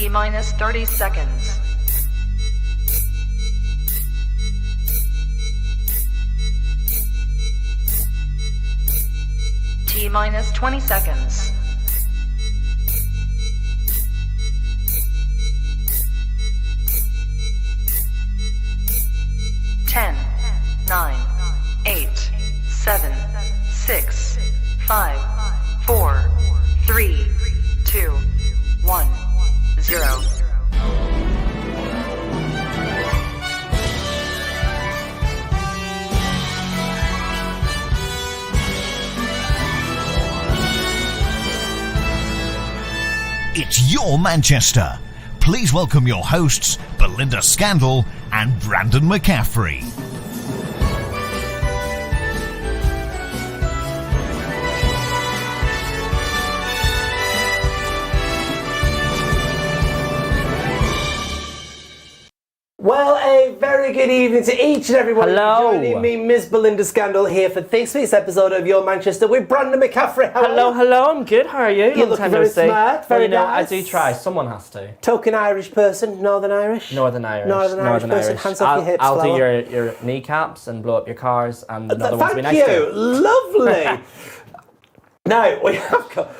T-minus 30 seconds. T-minus 20 seconds. Ten, 9, 8, 7, 6, 5, 4, 3, 2, 1, 0. It's your Manchester. Please welcome your hosts, Belinda Scandal and Brandon McCaffrey. Well, a very good evening to each and everyone. Hello. Joining me, Miss Belinda Scandal, here for this week's episode of Your Manchester with Brandon McCaffrey. Hello, I'm good. How are you? You're looking very smart, very nice. I do try. Someone has to. Token Irish person, Northern Irish? Northern Irish person, hands off your hips. I'll do your kneecaps and blow up your cars, and another one to be nice to. Thank you, lovely. Now, we have got,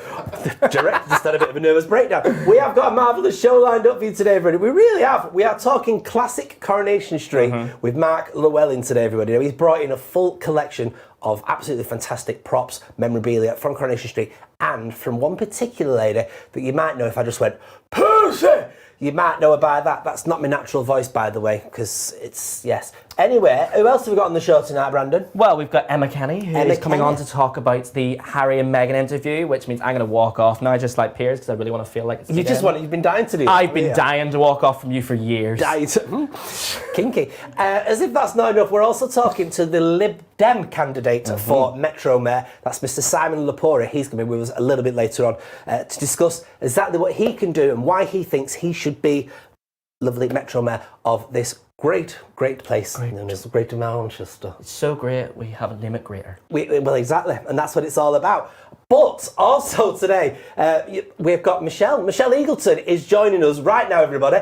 the director just had a bit of a nervous breakdown. We have got a marvellous show lined up for you today, everybody. We really have. We are talking Classic Coronation Street with Mark Llewellyn today, everybody. Now, he's brought in a full collection of absolutely fantastic props, memorabilia from Coronation Street, and from one particular lady that you might know if I just went, Percy! You might know her by that. That's not my natural voice, by the way, because it's, yes. Anyway, who else have we got on the show tonight, Brandon? Well, we've got Emma Kenny, who is coming on to talk about the Harry and Meghan interview, which means I'm going to walk off now, just like Piers, because I really want to feel like it's You've been dying to do that. I've been dying to walk off from you for years. Kinky. As if that's not enough, we're also talking to the Lib Dem candidate for Metro Mayor. That's Mr. Simon Lepore. He's going to be with us a little bit later on to discuss exactly what he can do and why he thinks he should be lovely Metro Mayor of this great place known as Greater Manchester. It's so great, we have a name it greater. Well, exactly, and that's what it's all about. But also today, we've got Michelle. Michelle Eagleton is joining us right now, everybody.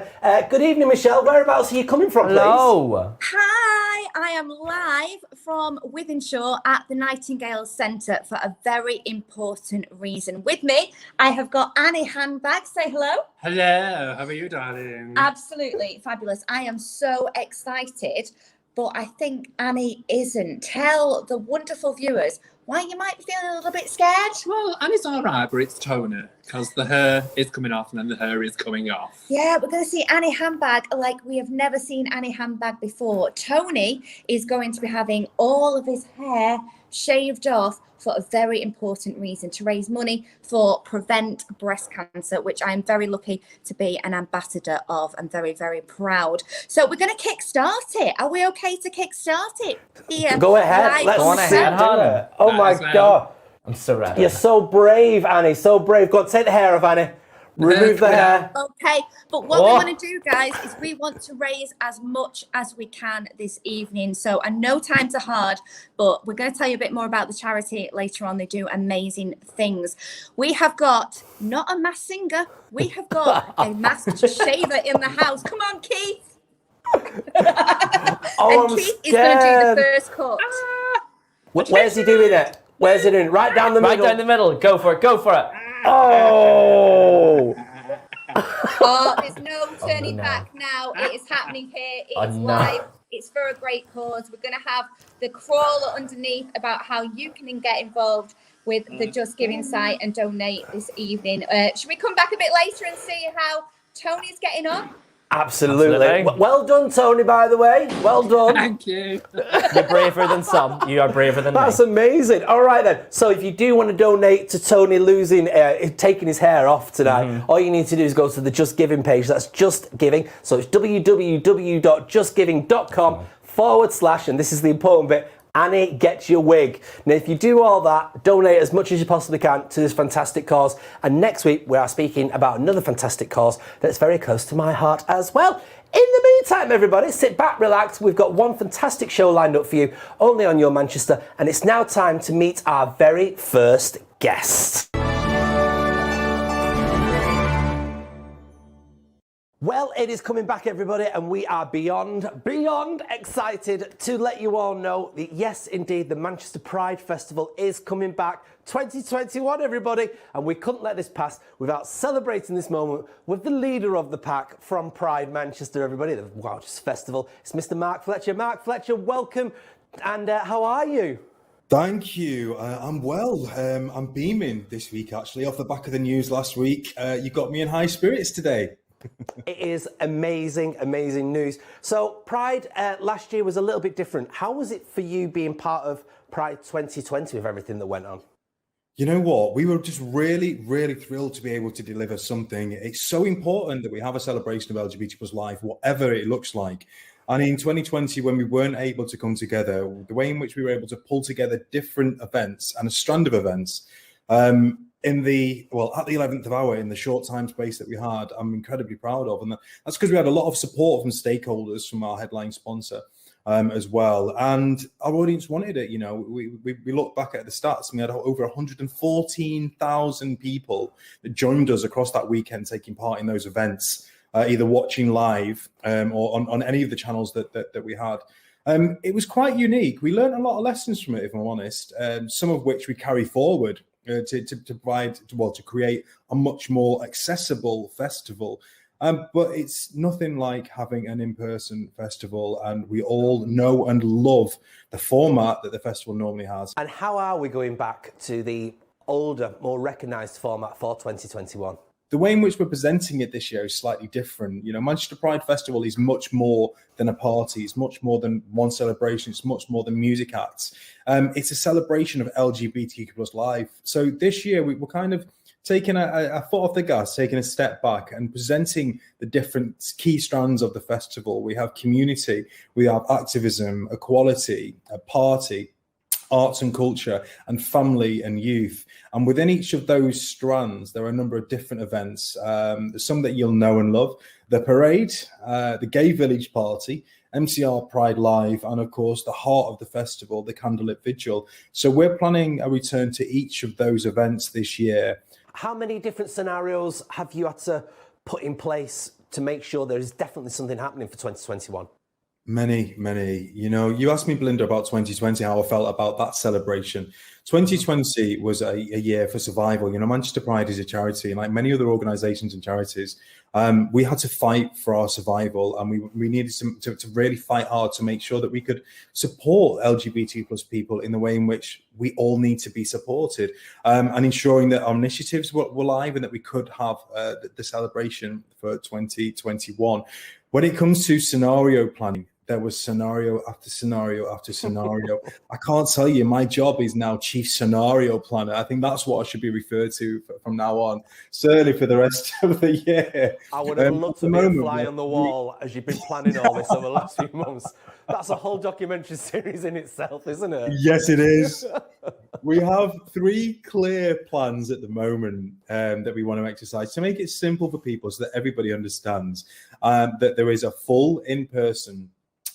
Good evening, Michelle. Whereabouts are you coming from, please? Hello. Hi, I am live from Wythenshaw at the Nightingale Centre for a very important reason. With me, I have got Annie Handbag. Say hello. Hello, how are you, darling? Absolutely fabulous. I am so excited, but I think Annie isn't. Tell the wonderful viewers why you might be feeling a little bit scared. Well, Annie's all right, but it's toner, because the hair is coming off and then the hair is coming off. Yeah, we're going to see Annie Handbag like we have never seen Annie Handbag before. Tony is going to be having all of his hair shaved off for a very important reason, to raise money for Prevent Breast Cancer, which I am very lucky to be an ambassador of. I'm very, very proud. So we're going to kickstart it. Are we okay to kickstart it? Here, go ahead. Let's go on ahead, honey. Oh my God. I'm so ready. You're so brave, Annie, so brave. Go on, take the hair off, Annie. Remove the hair. Okay, but what we want to do, guys, is we want to raise as much as we can this evening. So, and no times are hard, but we're going to tell you a bit more about the charity later on. They do amazing things. We have got not a masked singer, we have got a masked shaver in the house. Come on, Keith. And Keith is going to do the first cut. Where's he doing it? Where's he doing it? Right down the middle. Right down the middle. Go for it. Oh! There's no turning back now. It is happening here. It is live. It's for a great cause. We're going to have the crawler underneath about how you can get involved with the Just Giving site and donate this evening. Should we come back a bit later and see how Tony's getting on? Absolutely. Well done, Tony, by the way. Well done. Thank you. You're braver than some. You are braver than me. That's amazing. All right, then. So if you do want to donate to Tony taking his hair off tonight, all you need to do is go to the Just Giving page. That's Just Giving. So it's www.justgiving.com/, and this is the important bit, Annie gets your wig. Now, if you do all that, donate as much as you possibly can to this fantastic cause. And next week, we are speaking about another fantastic cause that's very close to my heart as well. In the meantime, everybody, sit back, relax. We've got one fantastic show lined up for you, only on Your Manchester. And it's now time to meet our very first guest. Well, it is coming back, everybody, and we are beyond excited to let you all know that, yes, indeed, the Manchester Pride Festival is coming back 2021, everybody, and we couldn't let this pass without celebrating this moment with the leader of the pack from Pride Manchester, everybody, the Welsh Festival. It's Mr. Mark Fletcher. Mark Fletcher, welcome, and how are you? Thank you. I'm well. I'm beaming this week, actually, off the back of the news last week. You got me in high spirits today. It is amazing news. So Pride last year was a little bit different. How was it for you being part of Pride 2020 with everything that went on? You know what? We were just really thrilled to be able to deliver something. It's so important that we have a celebration of LGBT plus life, whatever it looks like. And in 2020, when we weren't able to come together, the way in which we were able to pull together different events and a strand of events, at the 11th hour, in the short time space that we had, I'm incredibly proud of. And that's because we had a lot of support from stakeholders, from our headline sponsor as well. And our audience wanted it. You know, we look back at the stats and we had over 114,000 people that joined us across that weekend taking part in those events, either watching live or on any of the channels that we had. It was quite unique. We learned a lot of lessons from it, if I'm honest, some of which we carry forward to create a much more accessible festival. But it's nothing like having an in-person festival, and we all know and love the format that the festival normally has. And how are we going back to the older, more recognised format for 2021? The way in which we're presenting it this year is slightly different. You know, Manchester Pride Festival is much more than a party. It's much more than one celebration. It's much more than music acts. It's a celebration of LGBTQ plus life. So this year we're kind of taking a foot off the gas, taking a step back and presenting the different key strands of the festival. We have community, we have activism, equality, a party, arts and culture, and family and youth. And within each of those strands, there are a number of different events. Some that you'll know and love: the parade, the Gay Village Party, MCR Pride Live, and of course, the heart of the festival, the Candlelit Vigil. So we're planning a return to each of those events this year. How many different scenarios have you had to put in place to make sure there is definitely something happening for 2021? Many. You know, you asked me, Belinda, about 2020, how I felt about that celebration. 2020 was a year for survival. You know, Manchester Pride is a charity, and like many other organisations and charities, we had to fight for our survival, and we needed to really fight hard to make sure that we could support LGBT plus people in the way in which we all need to be supported, and ensuring that our initiatives were live and that we could have the celebration for 2021. When it comes to scenario planning, there was scenario after scenario after scenario. I can't tell you, my job is now chief scenario planner. I think that's what I should be referred to from now on, certainly for the rest of the year. I would have loved to be a fly on the wall as you've been planning all this over the last few months. That's a whole documentary series in itself, isn't it? Yes, it is. We have 3 clear plans at the moment that we want to exercise to make it simple for people so that everybody understands that there is a full in-person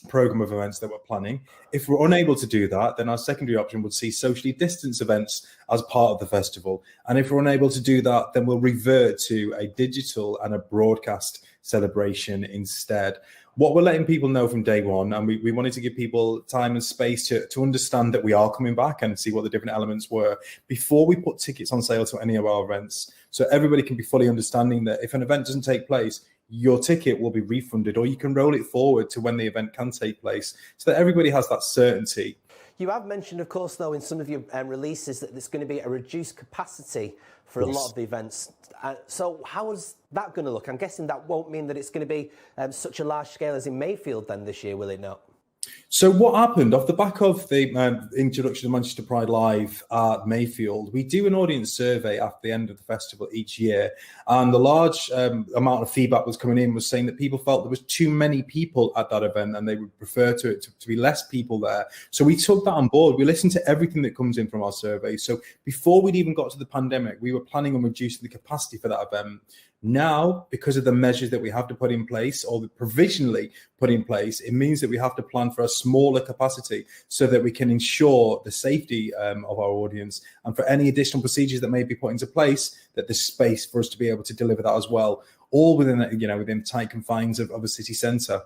program of events that we're planning. If we're unable to do that, then our secondary option would see socially distanced events as part of the festival. And if we're unable to do that, then we'll revert to a digital and a broadcast celebration instead. What we're letting people know from day one, and we wanted to give people time and space to understand that we are coming back and see what the different elements were before we put tickets on sale to any of our events. So everybody can be fully understanding that if an event doesn't take place, your ticket will be refunded, or you can roll it forward to when the event can take place, so that everybody has that certainty. You have mentioned, of course, though, in some of your releases that there's going to be a reduced capacity for a lot of the events. So how is that going to look? I'm guessing that won't mean that it's going to be such a large scale as in Mayfield then this year, will it not? So what happened off the back of the introduction of Manchester Pride Live at Mayfield, we do an audience survey after the end of the festival each year. And the large amount of feedback was coming in was saying that people felt there was too many people at that event and they would prefer to be less people there. So we took that on board. We listened to everything that comes in from our survey. So before we'd even got to the pandemic, we were planning on reducing the capacity for that event. Now, because of the measures that we have to put in place or provisionally put in place, it means that we have to plan for a smaller capacity so that we can ensure the safety of our audience, and for any additional procedures that may be put into place, that there's space for us to be able to deliver that as well. all within within tight confines of a city centre.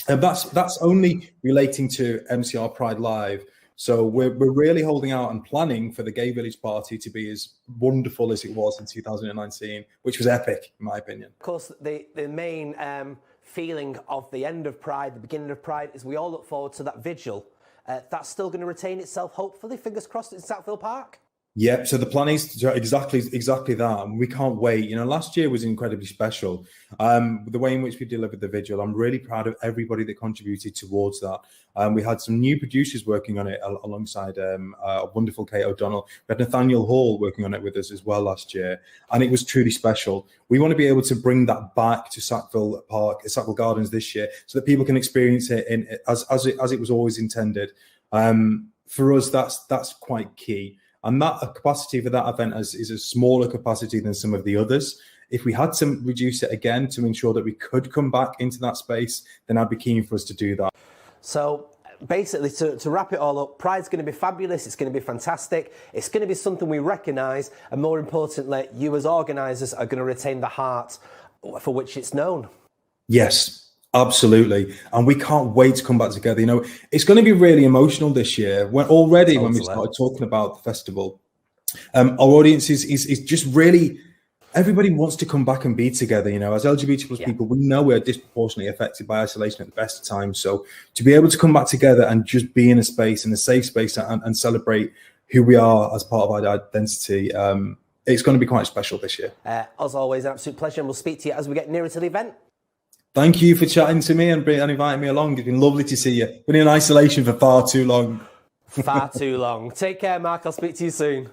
And that's only relating to MCR Pride Live. So we're really holding out and planning for the Gay Village Party to be as wonderful as it was in 2019, which was epic, in my opinion. Of course, the main feeling of the end of Pride, the beginning of Pride, is we all look forward to that vigil. That's still going to retain itself, hopefully, fingers crossed, in Sackville Park. Yeah, so the plan is exactly that, and we can't wait. Last year was incredibly special. The way in which we delivered the vigil, I'm really proud of everybody that contributed towards that. We had some new producers working on it alongside a wonderful Kate O'Donnell. We had Nathaniel Hall working on it with us as well last year, and it was truly special. We want to be able to bring that back to Sackville Park, Sackville Gardens this year, so that people can experience it as it was always intended. For us, that's quite key. And that capacity for that event is a smaller capacity than some of the others. If we had to reduce it again to ensure that we could come back into that space, then I'd be keen for us to do that. So basically, to wrap it all up, Pride's going to be fabulous. It's going to be fantastic. It's going to be something we recognise. And more importantly, you as organisers are going to retain the heart for which it's known. Yes. Absolutely. And we can't wait to come back together. It's going to be really emotional this year. When we started talking about the festival, our audience is just really, everybody wants to come back and be together. As LGBT plus people, we know we're disproportionately affected by isolation at the best of times. So to be able to come back together and just be in a space, in a safe space, and celebrate who we are as part of our identity, it's going to be quite special this year. As always, an absolute pleasure. And we'll speak to you as we get nearer to the event. Thank you for chatting to me and inviting me along. It's been lovely to see you. Been in isolation for far too long. Far too long. Take care, Mark. I'll speak to you soon.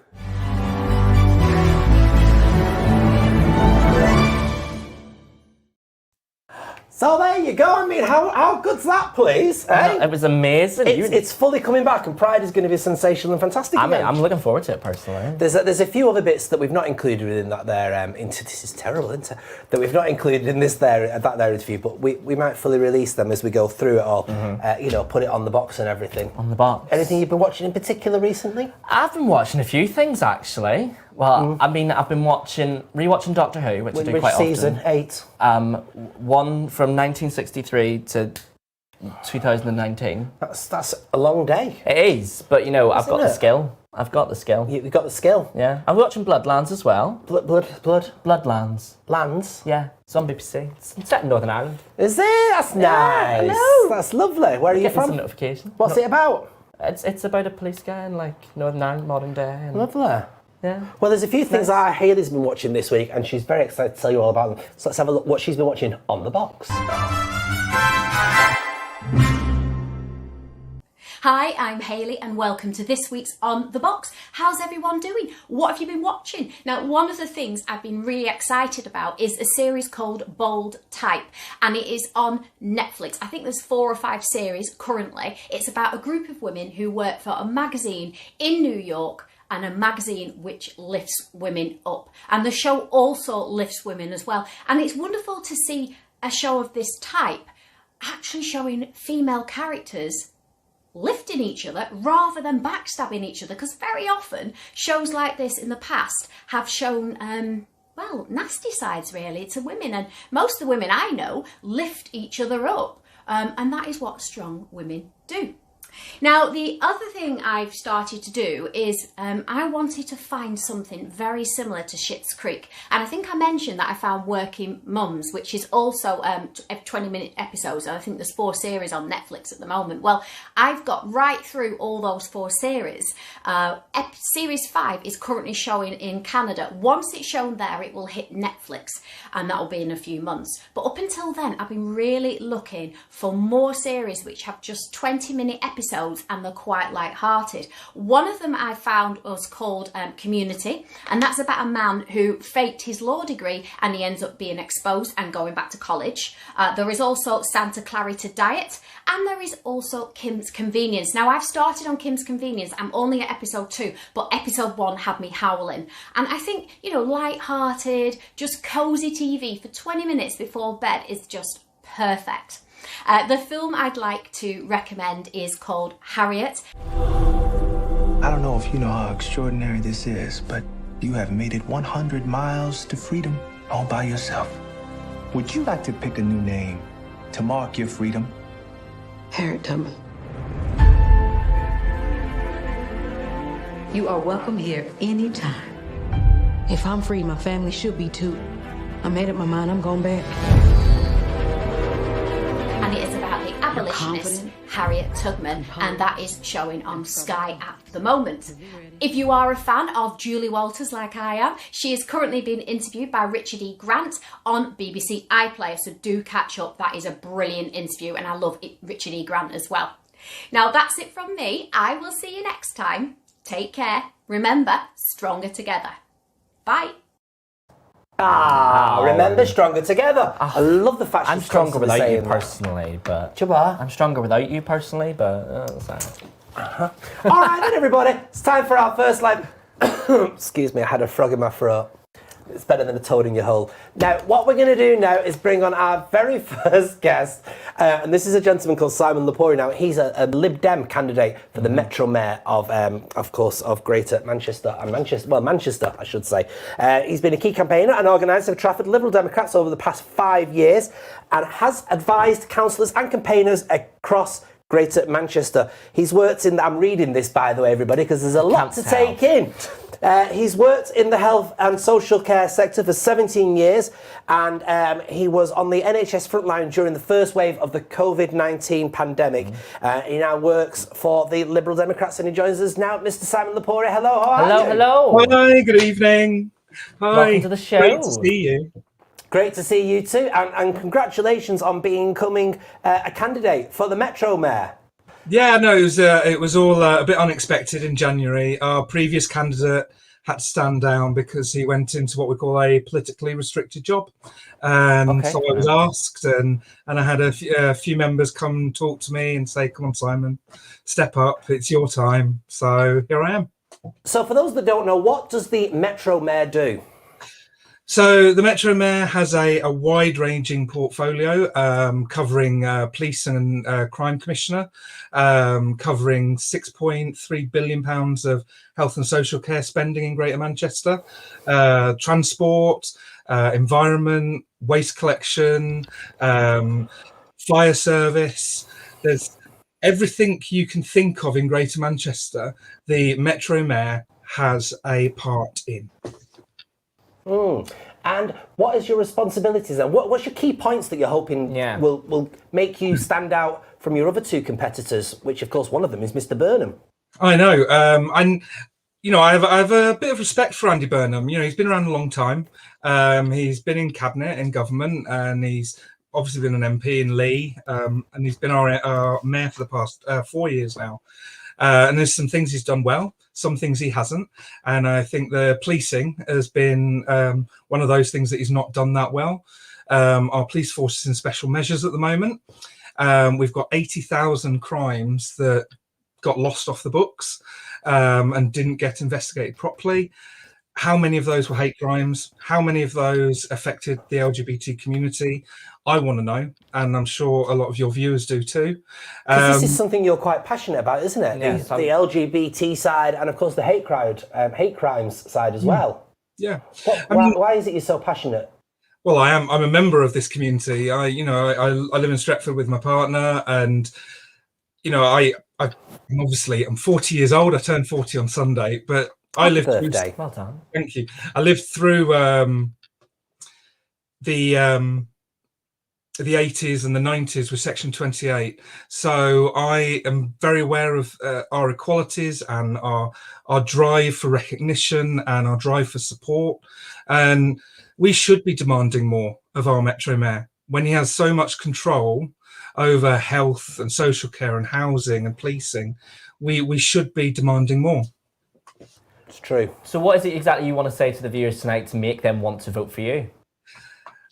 So there you go. I mean, how good's that, please? Eh? It was amazing. It's fully coming back, and Pride is going to be sensational and fantastic. I'm looking forward to it personally. There's a few other bits that we've not included in that there. This is terrible, isn't it? That we've not included in that interview, but we might fully release them as we go through it all. Put it on the box and everything. On the box. Anything you've been watching in particular recently? I've been watching a few things actually. Well, I've been rewatching Doctor Who, which I do quite often. Which season? 8. One from 1963 to 2019. That's a long day. It is, but I've got the skill. I've got the skill. You've got the skill? Yeah. I'm watching Bloodlands as well. Bloodlands. Lands? Yeah. It's on BBC. It's set in Northern Ireland. Is it? That's nice. Hello. That's lovely. Where are you from? Some notification. What's it about? It's about a police guy in Northern Ireland, modern day. And lovely. Yeah. Well, there's a few things that Hayley's been watching this week, and she's very excited to tell you all about them. So let's have a look what she's been watching on the box. Hi, I'm Hayley and welcome to this week's On The Box. How's everyone doing? What have you been watching? Now, one of the things I've been really excited about is a series called Bold Type, and it is on Netflix. I think there's 4 or 5 series currently. It's about a group of women who work for a magazine in New York, and a magazine which lifts women up. And the show also lifts women as well. And it's wonderful to see a show of this type actually showing female characters lifting each other rather than backstabbing each other, because very often shows like this in the past have shown nasty sides really to women, and most of the women I know lift each other up, and that is what strong women do. Now, the other thing I've started to do is I wanted to find something very similar to Schitt's Creek. And I think I mentioned that I found Working Mums, which is also 20-minute episodes. And I think there's 4 series on Netflix at the moment. Well, I've got right through all those 4 series. Series 5 is currently showing in Canada. Once it's shown there, it will hit Netflix, and that will be in a few months. But up until then, I've been really looking for more series which have just 20-minute episodes, and they're quite light-hearted. One of them I found was called Community, and that's about a man who faked his law degree and he ends up being exposed and going back to college. There is also Santa Clarita Diet, and there is also Kim's Convenience. Now, I've started on Kim's Convenience. I'm only at episode 2, but episode 1 had me howling. And I think, light-hearted, just cosy TV for 20 minutes before bed is just perfect. The film I'd like to recommend is called Harriet. I don't know if you know how extraordinary this is, but you have made it 100 miles to freedom all by yourself. Would you like to pick a new name to mark your freedom? Harriet Tubman. You are welcome here anytime. If I'm free, my family should be too. I made up my mind, I'm going back. And it is about the abolitionist Harriet Tubman, and that is showing on Sky at the moment. If you are a fan of Julie Walters like I am, she is currently being interviewed by Richard E. Grant on BBC iPlayer, so do catch up. That is a brilliant interview, and I love Richard E. Grant as well. Now that's it from me. I will see you next time. Take care. Remember, stronger together. Bye. Remember, stronger together. I love the fact I'm she's stronger constantly without you saying that. personally, but Jabba. I'm stronger without you personally, but All right then, everybody. It's time for our first live. Excuse me, I had a frog in my throat. It's better than a toad in your hole. Now, what we're going to do now is bring on our very first guest, and this is a gentleman called Simon Lepori. Now, he's a Lib Dem candidate for the Metro Mayor of course, of Greater Manchester and Manchester, I should say. He's been a key campaigner and organiser of Trafford Liberal Democrats over the past 5 years, and has advised councillors and campaigners across Greater Manchester. He's worked in. I'm reading this, by the way, everybody, because there's a lot to take in. He's worked in the health and social care sector for 17 years, and he was on the NHS frontline during the first wave of the COVID-19 pandemic. He now works for the Liberal Democrats, and he joins us now. Mr. Simon Lepori, hello. How are you? Hello. Hi, good evening. Hi. Welcome to the show. Great to see you. Great to see you too, and congratulations on becoming a candidate for the Metro Mayor. Yeah, no, it was all a bit unexpected in January. Our previous candidate had to stand down because he went into what we call a politically restricted job. And so I was asked, and I had a few members come talk to me and say, come on, Simon, step up, it's your time. So here I am. So for those that don't know, what does the Metro Mayor do? So the Metro Mayor has a wide-ranging portfolio covering police and crime commissioner, covering £6.3 billion of health and social care spending in Greater Manchester, transport, environment, waste collection, fire service. There's everything you can think of in Greater Manchester, the Metro Mayor has a part in. And what is your responsibilities then? What's your key points that you're hoping will make you stand out from your other two competitors, which of course one of them is Mr. Burnham? I know. And, you know, I have a bit of respect for Andy Burnham. You know, he's been around a long time. He's been in cabinet, in government, and he's obviously been an MP in Lee, and he's been our mayor for the past 4 years now. And there's some things he's done well, some things he hasn't. And I think the policing has been one of those things that he's not done that well. Our police force is in special measures at the moment. We've got 80,000 crimes that got lost off the books and didn't get investigated properly. How many of those were hate crimes? How many of those affected the LGBT community? I want to know, and I'm sure a lot of your viewers do too. This is something you're quite passionate about, isn't it? Yeah, the LGBT side, and of course the hate crimes side as well. Yeah. Why is it you're so passionate? Well, I'm a member of this community. I live in Stretford with my partner, and I'm 40 years old. I turned 40 on Sunday, but I lived through. Well done. Thank you. I lived through the 80s and the 90s with Section 28. So I am very aware of our equalities and our drive for recognition and our drive for support. And we should be demanding more of our Metro Mayor when he has so much control over health and social care and housing and policing. We should be demanding more. It's true. So what is it exactly you want to say to the viewers tonight to make them want to vote for you?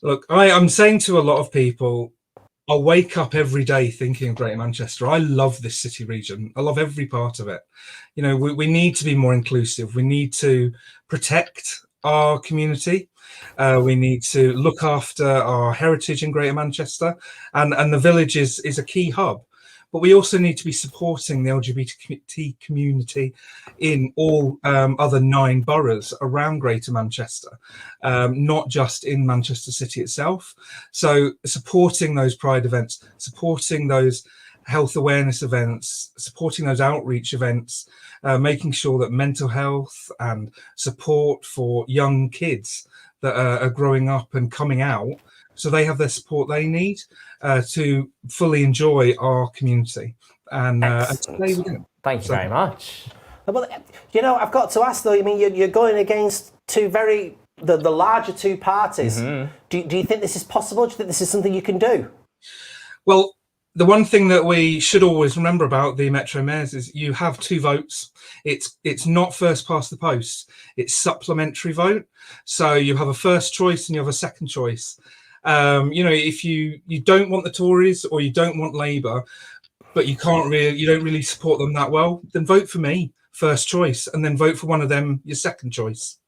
Look, I'm saying to a lot of people, I wake up every day thinking of Greater Manchester. I love this city region. I love every part of it. You know, we need to be more inclusive. We need to protect our community. We need to look after our heritage in Greater Manchester. And the village is a key hub. but we also need to be supporting the LGBT community in all other 9 boroughs around Greater Manchester, not just in Manchester City itself. So supporting those Pride events, supporting those health awareness events, supporting those outreach events, making sure that mental health and support for young kids that are growing up and coming out, so they have the support they need to fully enjoy our community. And thank you very much. Well, you know, I've got to ask though, I mean, you're going against the larger 2 parties. Do you think this is possible? Do you think this is something you can do? Well, the one thing that we should always remember about the Metro Mayors is you have 2 votes. It's not first past the post. It's supplementary vote. So you have a first choice and you have a second choice. You know, if you don't want the Tories or you don't want Labour, but you don't really support them that well, then vote for me, first choice, and then vote for one of them, your second choice.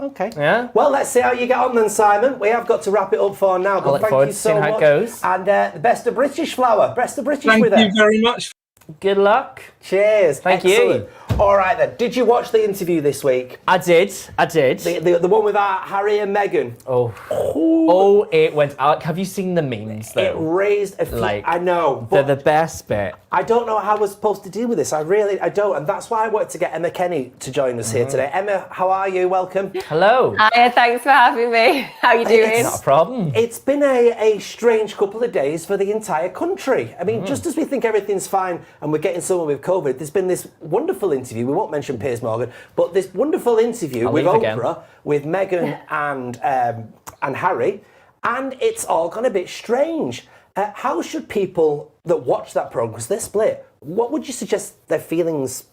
Okay. Yeah. Well, let's see how you get on then, Simon. We have got to wrap it up for now. But thank you so much. How it goes. And the best of British flower. Best of British with it. Thank you very much. Good luck. Cheers. Thank Excellent. you. All right then. Did you watch the interview this week? I did. The one with Harry and Meghan. Oh, it went out. Have you seen the memes though? It raised a few. I know. They're the best bit. I don't know how we're supposed to deal with this. I don't. And that's why I wanted to get Emma Kenny to join us here today. Emma, how are you? Welcome. Hello. Hi, thanks for having me. How are you doing? It's not a problem. It's been a strange couple of days for the entire country. I mean, just as we think everything's fine and we're getting someone with COVID, there's been this wonderful interview. We won't mention Piers Morgan, but this wonderful interview with Oprah, with Meghan and Harry, and it's all gone a bit strange. How should people that watch that programme, because they're split, what would you suggest their feelings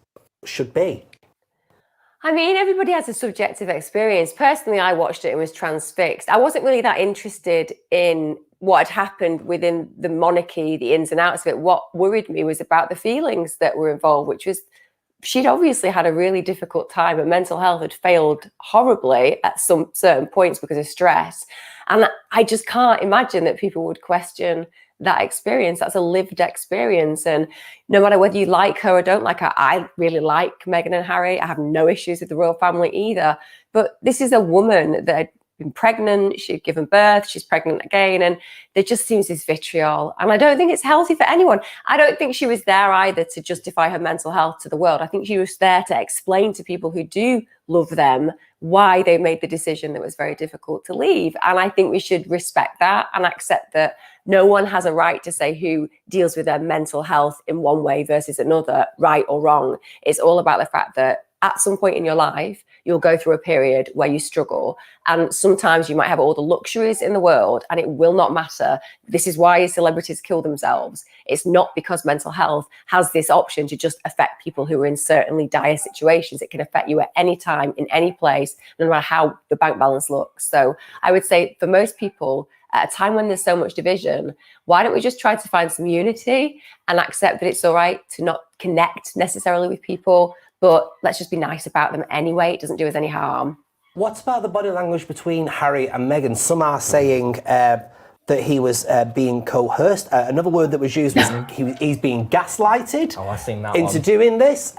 should be? I mean, everybody has a subjective experience. Personally, I watched it and was transfixed. I wasn't really that interested in what had happened within the monarchy, the ins and outs of it. What worried me was about the feelings that were involved, which was she'd obviously had a really difficult time, and mental health had failed horribly at some certain points because of stress. And I just can't imagine that people would question that experience. That's a lived experience. And no matter whether you like her or don't like her, I really like Meghan and Harry. I have no issues with the royal family either. But this is a woman that had been pregnant, she'd given birth, she's pregnant again, and there just seems this vitriol. And I don't think it's healthy for anyone. I don't think she was there either to justify her mental health to the world. I think she was there to explain to people who do love them why they made the decision that was very difficult to leave. And I think we should respect that and accept that no one has a right to say who deals with their mental health in one way versus another, right or wrong. It's all about the fact that at some point in your life, you'll go through a period where you struggle. And sometimes you might have all the luxuries in the world and it will not matter. This is why celebrities kill themselves. It's not because mental health has this option to just affect people who are in certainly dire situations. It can affect you at any time, in any place, no matter how the bank balance looks. So I would say for most people, at a time when there's so much division, why don't we just try to find some unity and accept that it's all right to not connect necessarily with people, but let's just be nice about them anyway. It doesn't do us any harm. What about the body language between Harry and Meghan? Some are saying that he was being coerced. Another word that was used was he's being gaslighted I've seen that into one. doing this.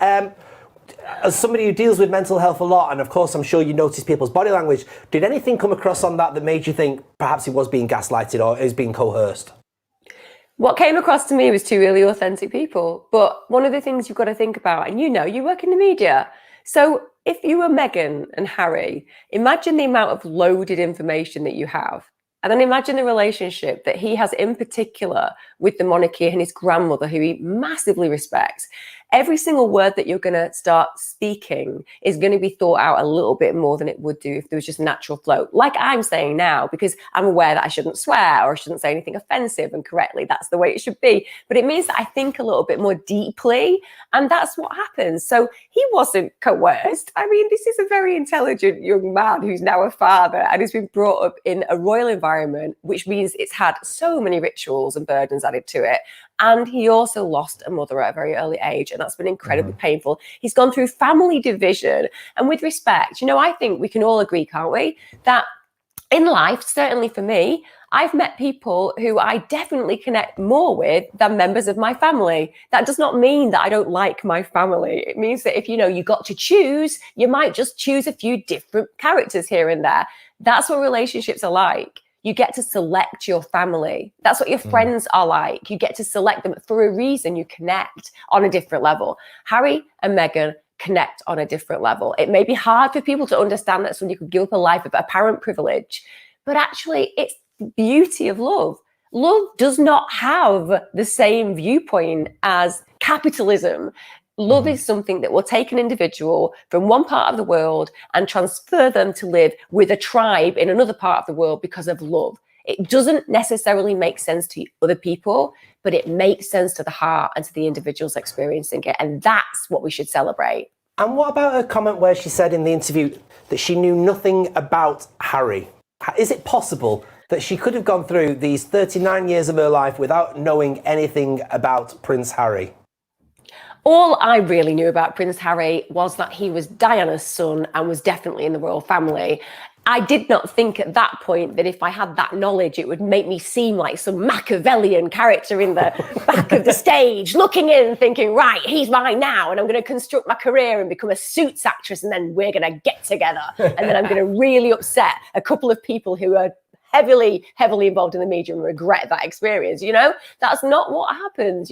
As somebody who deals with mental health a lot, and of course I'm sure you notice people's body language, did anything come across on that made you think perhaps he was being gaslighted or is being coerced? What came across to me was two really authentic people. But one of the things you've got to think about, and you work in the media. So if you were Meghan and Harry, imagine the amount of loaded information that you have. And then imagine the relationship that he has in particular with the monarchy and his grandmother, who he massively respects. Every single word that you're going to start speaking is going to be thought out a little bit more than it would do if there was just natural flow. Like I'm saying now, because I'm aware that I shouldn't swear or I shouldn't say anything offensive, and correctly, that's the way it should be. But it means that I think a little bit more deeply, and that's what happens. So he wasn't coerced. I mean, this is a very intelligent young man who's now a father and has been brought up in a royal environment, which means it's had so many rituals and burdens added to it. And he also lost a mother at a very early age, and that's been incredibly painful. He's gone through family division. And with respect, I think we can all agree, can't we, that in life, certainly for me, I've met people who I definitely connect more with than members of my family. That does not mean that I don't like my family. It means that if, you got to choose, you might just choose a few different characters here and there. That's what relationships are like. You get to select your family. That's what your friends are like. You get to select them for a reason. You connect on a different level. Harry and Meghan connect on a different level. It may be hard for people to understand that when you could give up a life of apparent privilege, but actually it's the beauty of love. Love does not have the same viewpoint as capitalism. Love is something that will take an individual from one part of the world and transfer them to live with a tribe in another part of the world because of love. It doesn't necessarily make sense to other people, but it makes sense to the heart and to the individuals experiencing it. And that's what we should celebrate. And what about her comment where she said in the interview that she knew nothing about Harry? Is it possible that she could have gone through these 39 years of her life without knowing anything about Prince Harry? All I really knew about Prince Harry was that he was Diana's son and was definitely in the royal family. I did not think at that point that if I had that knowledge, it would make me seem like some Machiavellian character in the back of the stage, looking in and thinking, right, he's mine now, and I'm going to construct my career and become a Suits actress, and then we're going to get together. And then I'm going to really upset a couple of people who are heavily involved in the media and regret that experience. That's not what happens.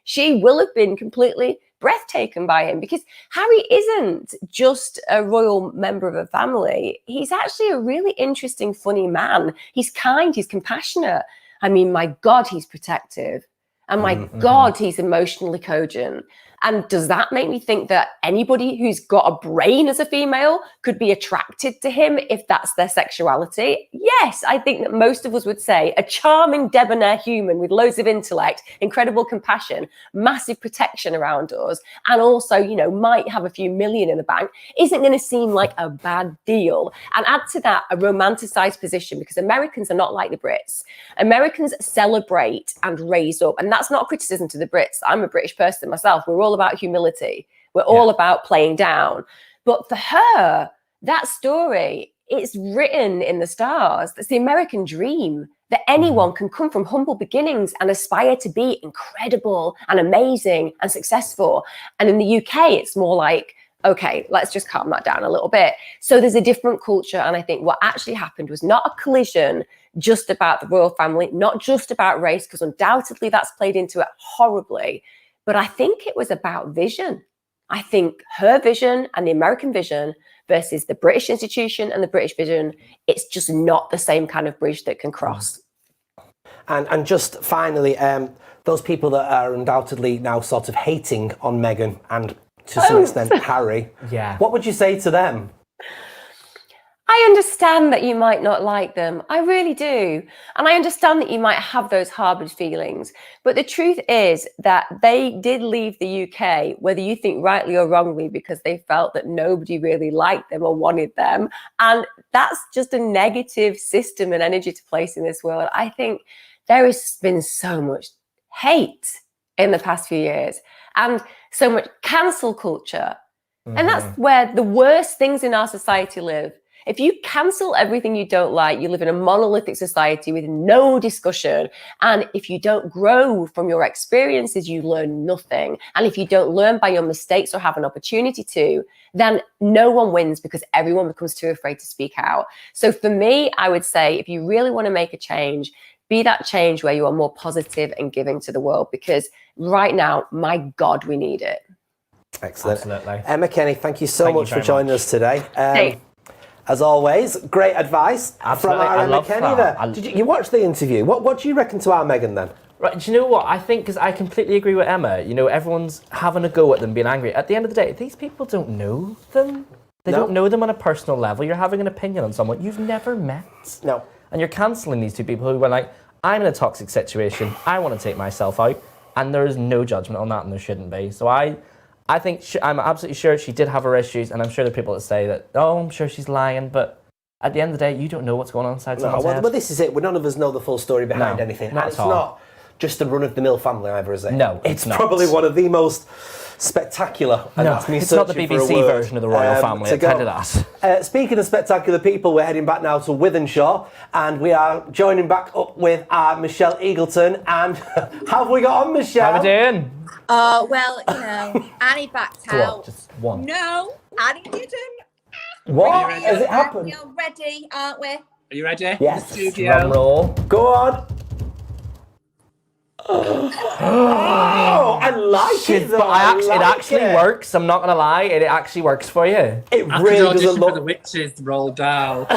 She will have been completely breathtaken by him, because Harry isn't just a royal member of a family. He's actually a really interesting, funny man. He's kind, he's compassionate. I mean, my God, he's protective. And my God, he's emotionally cogent. And does that make me think that anybody who's got a brain as a female could be attracted to him if that's their sexuality? Yes, I think that most of us would say a charming, debonair human with loads of intellect, incredible compassion, massive protection around us, and also, might have a few million in the bank, isn't going to seem like a bad deal. And add to that a romanticized position, because Americans are not like the Brits. Americans celebrate and raise up. And that's not a criticism to the Brits. I'm a British person myself. We're all about humility. We're all about playing down. But for her, that story, it's written in the stars. That's the American dream, that anyone can come from humble beginnings and aspire to be incredible and amazing and successful. And in the UK, it's more like, okay, let's just calm that down a little bit. So there's a different culture. And I think what actually happened was not a collision just about the royal family, not just about race, because undoubtedly that's played into it horribly. But I think it was about vision. I think her vision and the American vision versus the British institution and the British vision, it's just not the same kind of bridge that can cross. And just finally, those people that are undoubtedly now sort of hating on Meghan and to some extent Harry, what would you say to them? I understand that you might not like them. I really do. And I understand that you might have those harbored feelings. But the truth is that they did leave the UK, whether you think rightly or wrongly, because they felt that nobody really liked them or wanted them. And that's just a negative system and energy to place in this world. I think there has been so much hate in the past few years and so much cancel culture. And that's where the worst things in our society live. If you cancel everything you don't like, you live in a monolithic society with no discussion. And if you don't grow from your experiences, you learn nothing. And if you don't learn by your mistakes or have an opportunity to, then no one wins, because everyone becomes too afraid to speak out. So for me, I would say, if you really want to make a change, be that change where you are more positive and giving to the world, because right now, my God, we need it. Excellent. Absolutely. Emma Kenny, thank you so much for joining us today. As always, great advice from our Emma Kenny there. Did you watch the interview? What do you reckon to our Meghan then? Right, do you know what? I think, because I completely agree with Emma, everyone's having a go at them, being angry. At the end of the day, these people don't know them. They don't know them on a personal level. You're having an opinion on someone you've never met. No. And you're cancelling these two people who were like, I'm in a toxic situation, I want to take myself out, and there is no judgment on that, and there shouldn't be. So I think I'm absolutely sure she did have her issues, and I'm sure there are people that say that, oh, I'm sure she's lying, but at the end of the day, you don't know what's going on inside someone's head. Well, this is it. None of us know the full story behind anything. Not and it's at all. not just a run-of-the-mill family either, is it? No, it's not. Probably one of the most spectacular. And No, that's me it's not the searching for a BBC word, version of the royal family. to I'll tell go. you that. Speaking of spectacular people, we're heading back now to Wythenshaw, and we are joining back up with Michelle Eagleton. And how have we got on, Michelle? How we doing? Oh, well, you know, Annie backed Go out. on, just one. No, Annie didn't. What? Has it happened? We're ready, aren't we? Are you ready? Yes. Studio. Drum roll. Go on. Oh, I like it though. It actually works. I'm not gonna lie. It actually works for you. It I really could doesn't audition for look. the witches roll down.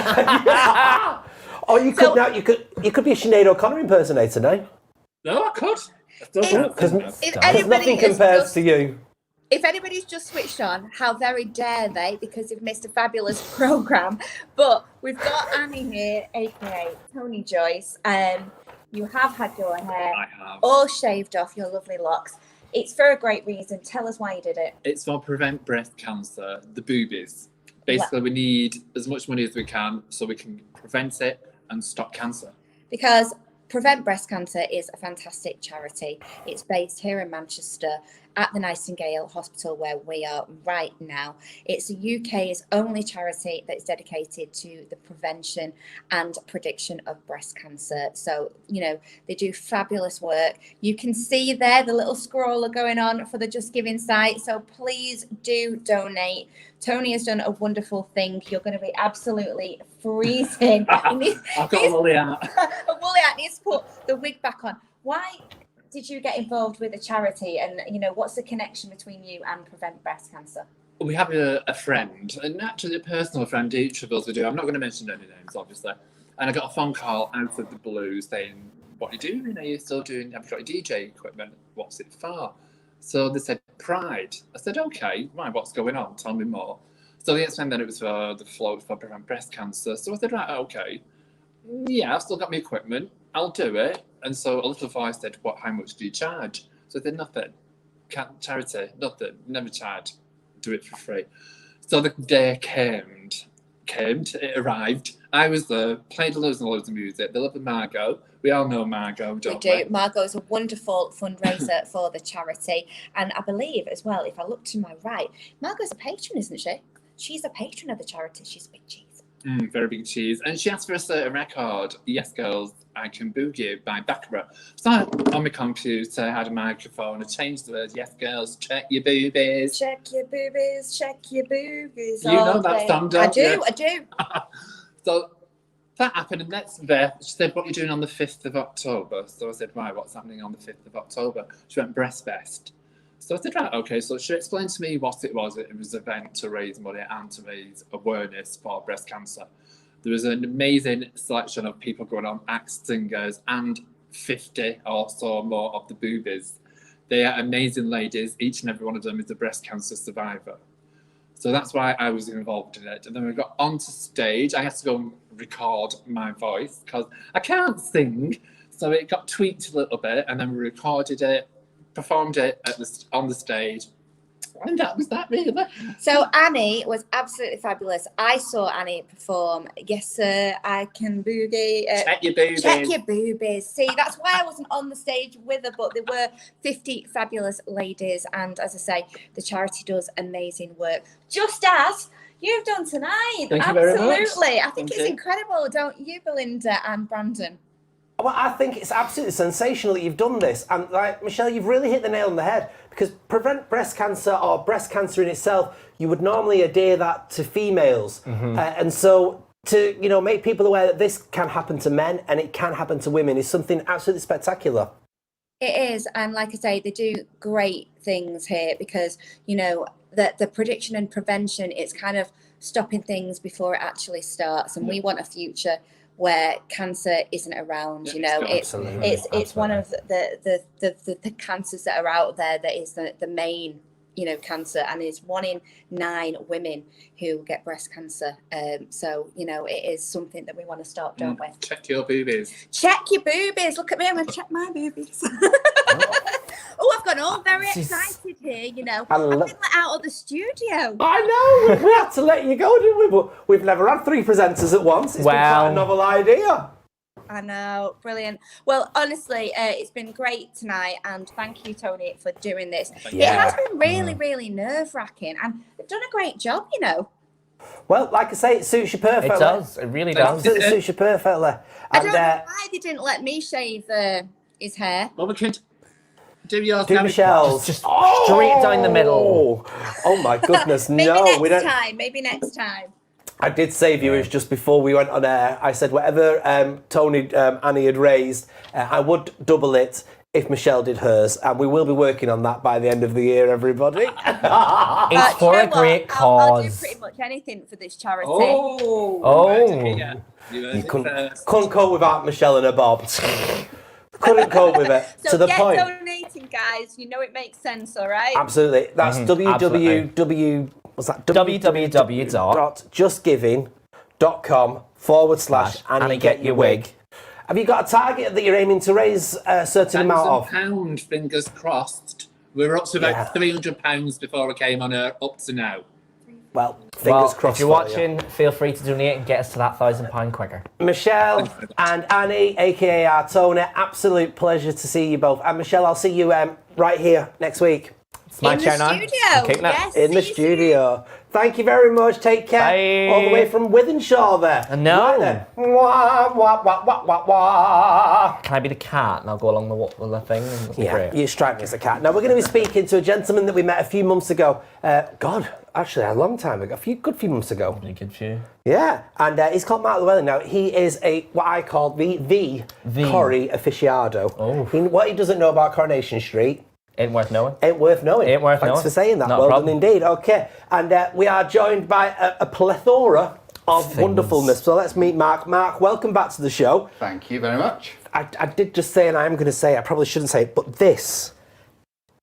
Oh, you could now. You could be a Sinead O'Connor impersonator now. No, I could. Because If anybody nothing is compares just- to you. If anybody's just switched on, how very dare they, because they've missed a fabulous programme. But we've got Annie here, aka Tony Joyce. You have had your hair I have. all shaved off, your lovely locks. It's for a great reason. Tell us why you did it. It's for prevent breast cancer, the boobies. Basically, we need as much money as we can so we can prevent it and stop cancer. Because Prevent Breast Cancer is a fantastic charity. It's based here in Manchester at the Nightingale Hospital where we are right now. It's the UK's only charity that is dedicated to the prevention and prediction of breast cancer. So, you know, they do fabulous work. You can see there the little scroller going on for the Just Giving site. So please do donate. Tony has done a wonderful thing. You're going to be absolutely freezing. I've got a woolly hat. A woolly hat needs to put the wig back on. Why did you get involved with a charity, and you know what's the connection between you and Prevent Breast Cancer? We have a friend, and actually a personal friend, each of us we do. I'm not going to mention any names, obviously. And I got a phone call out of the blue saying, "What are you doing? Are you still doing? Have you got your DJ equipment? What's it for?" So they said, "Pride." I said, "Okay, right, what's going on? Tell me more." So they explained that it was for the float for Prevent Breast Cancer. So I said, "Right, okay. Yeah, I've still got my equipment. I'll do it." And so a little voice said, "What? How much do you charge?" So I said, "Nothing. Can't charity, nothing. Never charge. Do it for free." So the day came. It arrived. I was there, played loads and loads of music. They love Margot. We all know Margot, don't we? We do. Margot is a wonderful fundraiser for the charity, and I believe as well. If I look to my right, Margot's a patron, isn't she? She's a patron of the charity. She's a big cheese. Very big cheese. And she asked for a certain record, Yes Girls, I Can Boogie by Baccarat. So on my computer, I had a microphone, I changed the words, Yes Girls, check your boobies. Check your boobies, check your boobies. You know that song, don't you? I do. So that happened, and that's there. She said, "What are you doing on the 5th of October?" So I said, "Right, what's happening on the 5th of October?" She went, "Breast Fest." So I said, "Right, okay." So she explained to me what it was. It was an event to raise money and to raise awareness for breast cancer. There was an amazing selection of people going on, acts, singers, and 50 or so more of the boobies. They are amazing ladies. Each and every one of them is a breast cancer survivor. So that's why I was involved in it. And then we got onto stage. I had to go and record my voice because I can't sing. So it got tweaked a little bit, and then we recorded it, performed it on the stage. And that was that, really. So Annie was absolutely fabulous. I saw Annie perform Yes Sir, I Can Boogie. Check your boobies. Check your boobies. See, that's why I wasn't on the stage with her, but there were 50 fabulous ladies. And as I say, the charity does amazing work. Just as you've done tonight. Thank you very much. Absolutely. I think Thank it's you. incredible, don't you, Belinda and Brandon? Well, I think it's absolutely sensational that you've done this. And like Michelle, you've really hit the nail on the head, because prevent breast cancer, or breast cancer in itself, you would normally adhere that to females. And so to, you know, make people aware that this can happen to men and it can happen to women is something absolutely spectacular. It is, and like I say, they do great things here because, you know, the prediction and prevention, it's kind of stopping things before it actually starts, and we want a future where cancer isn't around. You know, it's one of the cancers that are out there that is the main, you know, cancer, and is 1 in 9 women who get breast cancer. So, you know, it is something that we want to stop, don't we? Check your boobies. Check your boobies. Look at me, I'm going to check my boobies. Oh, I've got all very excited here, you know. I've been let out of the studio. I know, we had to let you go, didn't we? But we've never had 3 presenters at once. It's been quite a novel idea. I know, brilliant. Well, honestly, it's been great tonight, and thank you, Tony, for doing this. Yeah. It has been really, really nerve-wracking, and they've done a great job, you know. Well, like I say, it suits you perfectly. It does. It really does. It suits you perfectly. I don't know why they didn't let me shave his hair. Well, we could do yours. Do Michelle's. Just straight down the middle. Oh my goodness, Maybe no. Maybe next time. I did say, viewers, just before we went on air, I said whatever Annie had raised, I would double it if Michelle did hers, and we will be working on that by the end of the year, everybody. It's for a great I'll do cause. pretty much anything for this charity. You couldn't cope without Michelle and her bob. Couldn't cope with it. So to the get point. donating, guys. You know it makes sense, all right? Absolutely. That's www.justgiving.com/Annie Get Your Wig. Have you got a target that you're aiming to raise a certain amount of? £1,000, fingers crossed. We were up to about £300 before we came on air, up to now. Well, fingers crossed. If you're watching, feel free to donate and get us to that £1,000 quicker. Michelle and Annie, aka our Tony, absolute pleasure to see you both. And Michelle, I'll see you right here next week. It's my in turn the now. studio. Yes, in the studio. Thank you very much. Take care. Bye. All the way from Wythenshaw there. No. Right there. Wah, wah, wah, wah, wah, wah. Can I be the cat and I'll go along the thing? Yeah, Great. you strike me as a cat. Now, we're going to be speaking to a gentleman that we met a few months ago. Actually, a long time ago. A good few months ago. A good few. Yeah, and he's called Mark Llewellyn now. He is what I call the Corrie aficionado. Oh. What he doesn't know about Coronation Street... Ain't worth knowing. Ain't worth knowing. Ain't worth Thanks knowing. for saying that. Not a well done problem. indeed. Okay. And we are joined by a plethora of wonderfulness. So let's meet Mark. Mark, welcome back to the show. Thank you very much. I did just say, and I am going to say, I probably shouldn't say it, but this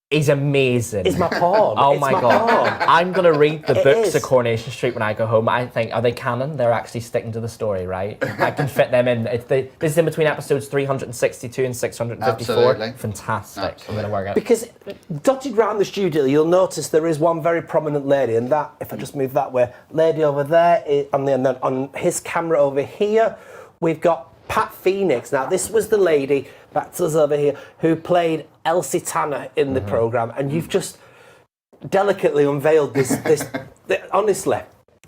is amazing. It's my porn. Oh It's my my God. porn. I'm going to read the It books is. of Coronation Street when I go home. I think, are they canon? They're actually sticking to the story, right? I can fit them in. This is in between episodes 362 and 654. Absolutely. Fantastic. Absolutely. I'm going to work out. Because dotted round the studio, you'll notice there is one very prominent lady, and that, if I just move that way, lady over there, and then on his camera over here, we've got Pat Phoenix. Now, this was the lady, back to us over here, who played Elsie Tanner in the programme, and you've just delicately unveiled this honestly,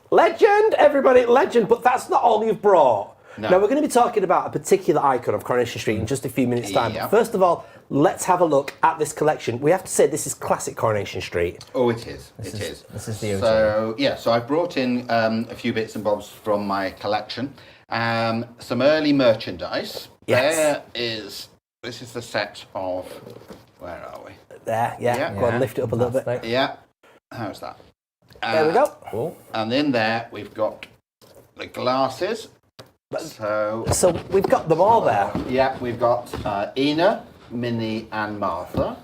legend, everybody, legend, but that's not all you've brought. No. Now, we're going to be talking about a particular icon of Coronation Street in just a few minutes' time. Yeah. First of all, let's have a look at this collection. We have to say this is classic Coronation Street. Oh, it is. This is the OG. So, yeah, so I brought in a few bits and bobs from my collection. Some early merchandise. Yes. This is the set of, where are we? There, yeah. Go on, lift it up a little bit. Yeah. How's that? There we go. Cool. And in there, we've got the glasses. So we've got them all there. Yeah, we've got Ina, Minnie and Martha,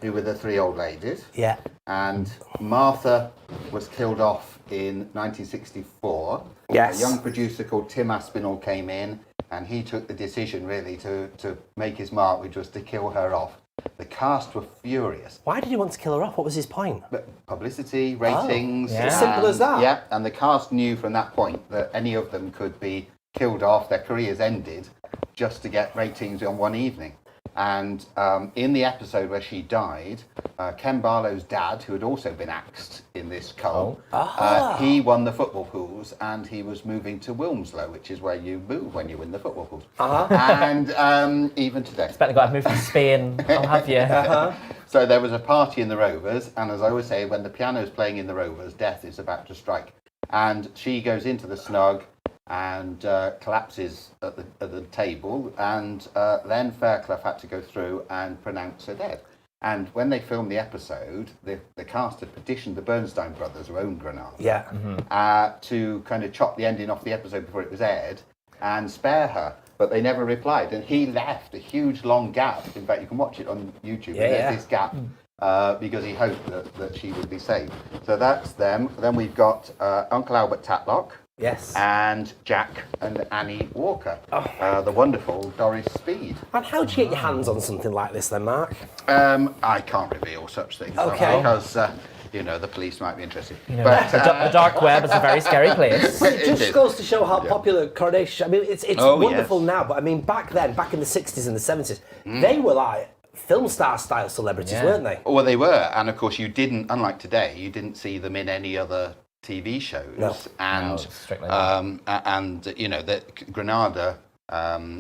who were the three old ladies. Yeah. And Martha was killed off in 1964. Yes. A young producer called Tim Aspinall came in, and he took the decision really to make his mark, which was to kill her off. The cast were furious. Why did he want to kill her off? What was his point? Publicity, ratings. As simple as that. Yeah, and the cast knew from that point that any of them could be killed off, their careers ended, just to get ratings on one evening. And in the episode where she died, Ken Barlow's dad, who had also been axed in this cull, he won the football pools, and he was moving to Wilmslow, which is where you move when you win the football pools. And even today. Expect to move to Spain. I'll have you. So there was a party in the Rovers, and as I always say, when the piano's playing in the Rovers, death is about to strike. And she goes into the snug and collapses at the table, and then Fairclough had to go through and pronounce her dead. And when they filmed the episode, the cast had petitioned the Bernstein brothers, who owned Granada, to kind of chop the ending off the episode before it was aired and spare her. But they never replied, and he left a huge long gap. In fact, you can watch it on YouTube. There's this gap because he hoped that she would be saved. So that's them. Then we've got Uncle Albert Tatlock. Yes. And Jack and Annie Walker, the wonderful Doris Speed. And how do you get your hands on something like this then, Mark? I can't reveal such things. Okay. Because the police might be interested. But the dark web is a very scary place. It just goes to show how popular Coronation. I mean, it's wonderful now, but I mean, back then, back in the 60s and the 70s, they were like film star style celebrities, weren't they? Well, they were, and of course, you didn't. Unlike today, you didn't see them in any other TV shows, and that Granada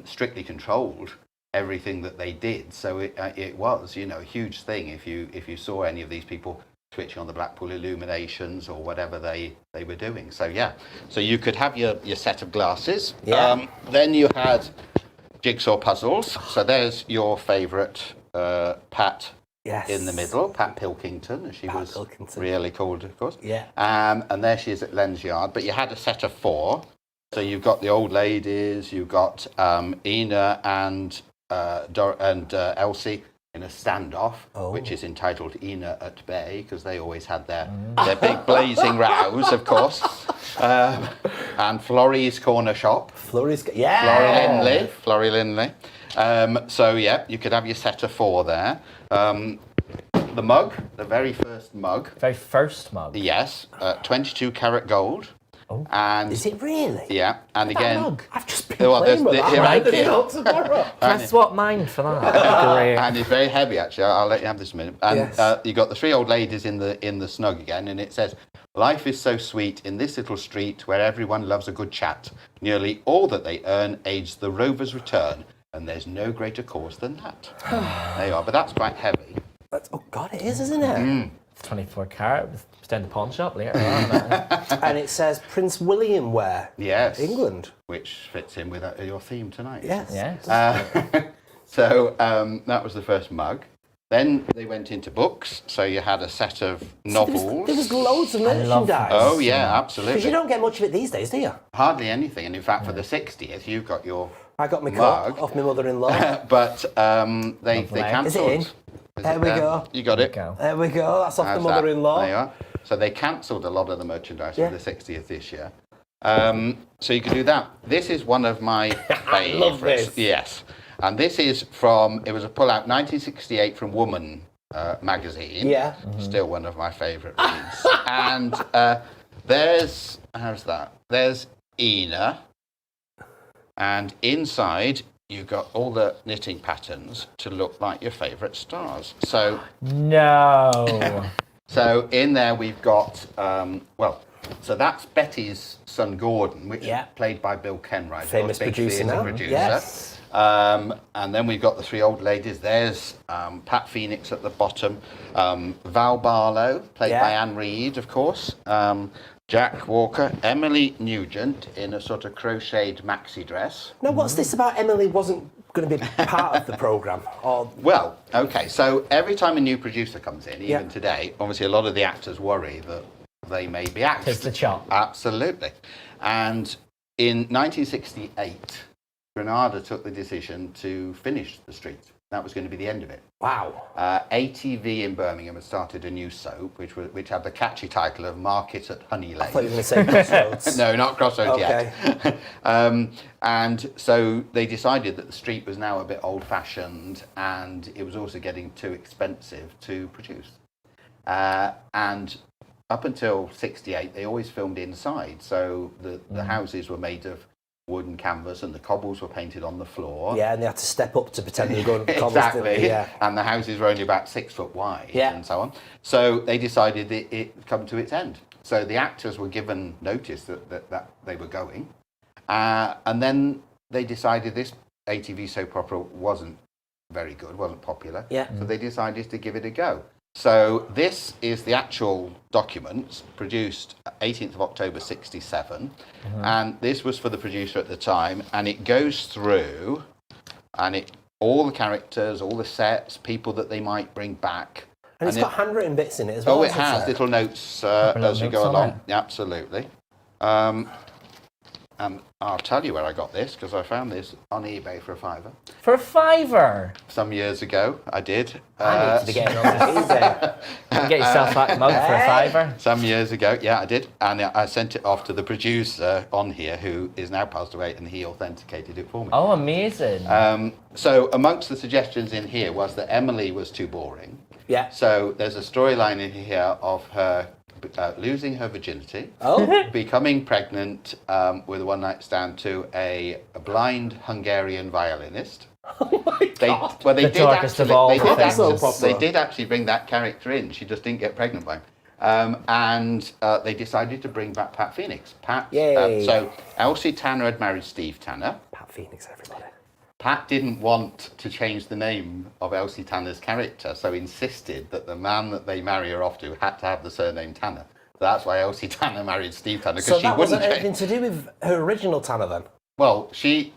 strictly controlled everything that they did. So it was, a huge thing if you saw any of these people switching on the Blackpool illuminations or whatever they were doing. So so you could have your set of glasses. Then you had jigsaw puzzles. So there's your favourite Pat. Yes. In the middle, Pat Pilkington, as she was really called, of course. Yeah. And there she is at Lens Yard. But you had a set of 4. So you've got the old ladies, you've got Ina and Elsie in a standoff, which is entitled Ina at Bay, because they always had their big blazing rows, of course. And Florrie's Corner Shop. Florrie Lindley. So you could have your set of 4 there. The mug, the very first mug. Very first mug? Yes, 22 karat gold. Oh. And is it really? Yeah, and again, mug? I've just been playing with that. Can I swap mine for that? Great. And it's very heavy, actually. I'll let you have this a minute. And you got the 3 old ladies in the snug again, and it says, "Life is so sweet in this little street where everyone loves a good chat. Nearly all that they earn aids the Rover's return, and there's no greater cause than that." There you are, but that's quite heavy. Oh God, it is, isn't it? 24 carat. Down the pawn shop later on. And it says Prince William wear. Yes. England. Which fits in with your theme tonight. Yes. So that was the first mug. Then they went into books. So you had a set of novels. There was loads of merchandise. Oh, yeah, absolutely. Because you don't get much of it these days, do you? Hardly anything. And in fact, for the 60th, you've got your I got my mug cup off my mother-in-law. But they cancelled. Is it in? There we go. You got it. There we go. That's off the mother-in-law. There you are. So they cancelled a lot of the merchandise for the 60th this year. So you can do that. This is one of my favourites. I love this. Yes. And this is it was a pull-out 1968 from Woman magazine. Yeah. Still one of my favourite reads. And there's Ina. And inside, you've got all the knitting patterns to look like your favourite stars. So no. So in there we've got so that's Betty's son Gordon, which played by Bill Kenwright, famous producer now. Yes. And then we've got the 3 old ladies. There's Pat Phoenix at the bottom, Val Barlow, played by Anne Reid, of course. Jack Walker, Emily Nugent in a sort of crocheted maxi dress. Now, what's this about Emily wasn't going to be part of the programme? Well, okay, so every time a new producer comes in, even today, obviously a lot of the actors worry that they may be axed. It's the chop. Absolutely. And in 1968, Granada took the decision to finish the street. That was going to be the end of it. Wow. ATV in Birmingham had started a new soap, which had the catchy title of Market at Honey Lane. I thought you were going to say Crossroads. No, not Crossroads yet. And so they decided that the street was now a bit old-fashioned, and it was also getting too expensive to produce. And up until 68, they always filmed inside. So the houses were made of wooden canvas and the cobbles were painted on the floor. Yeah, and they had to step up to pretend they were going to cobbles. Exactly. And the houses were only about 6 foot wide and so on. So they decided it had come to its end. So the actors were given notice that they were going. And then they decided this ATV soap opera wasn't very good, wasn't popular. Yeah. So they decided to give it a go. So this is the actual documents produced 18th of October 67, and this was for the producer at the time, and it goes through and all the characters, all the sets, people that they might bring back. And it's got handwritten bits in it as well. Oh, it has little notes as you go along. Yeah, absolutely. And I'll tell you where I got this, because I found this on eBay for £5. For £5? Some years ago, I did. I need to be getting on this eBay. You can get yourself that mug for £5. Some years ago, yeah, I did. And I sent it off to the producer on here, who is now passed away, and he authenticated it for me. Oh, amazing. So amongst the suggestions in here was that Emily was too boring. Yeah. So there's a storyline in here of her losing her virginity, becoming pregnant with a one-night stand to a blind Hungarian violinist. Oh my God. They did actually bring that character in. She just didn't get pregnant by him. And they decided to bring back Pat Phoenix. So Elsie Tanner had married Steve Tanner. Pat Phoenix, everybody. Pat didn't want to change the name of Elsie Tanner's character, so insisted that the man that they marry her off to had to have the surname Tanner. So that's why Elsie Tanner married Steve Tanner, because So she that wouldn't wasn't change. anything to do with her original Tanner then? Well, she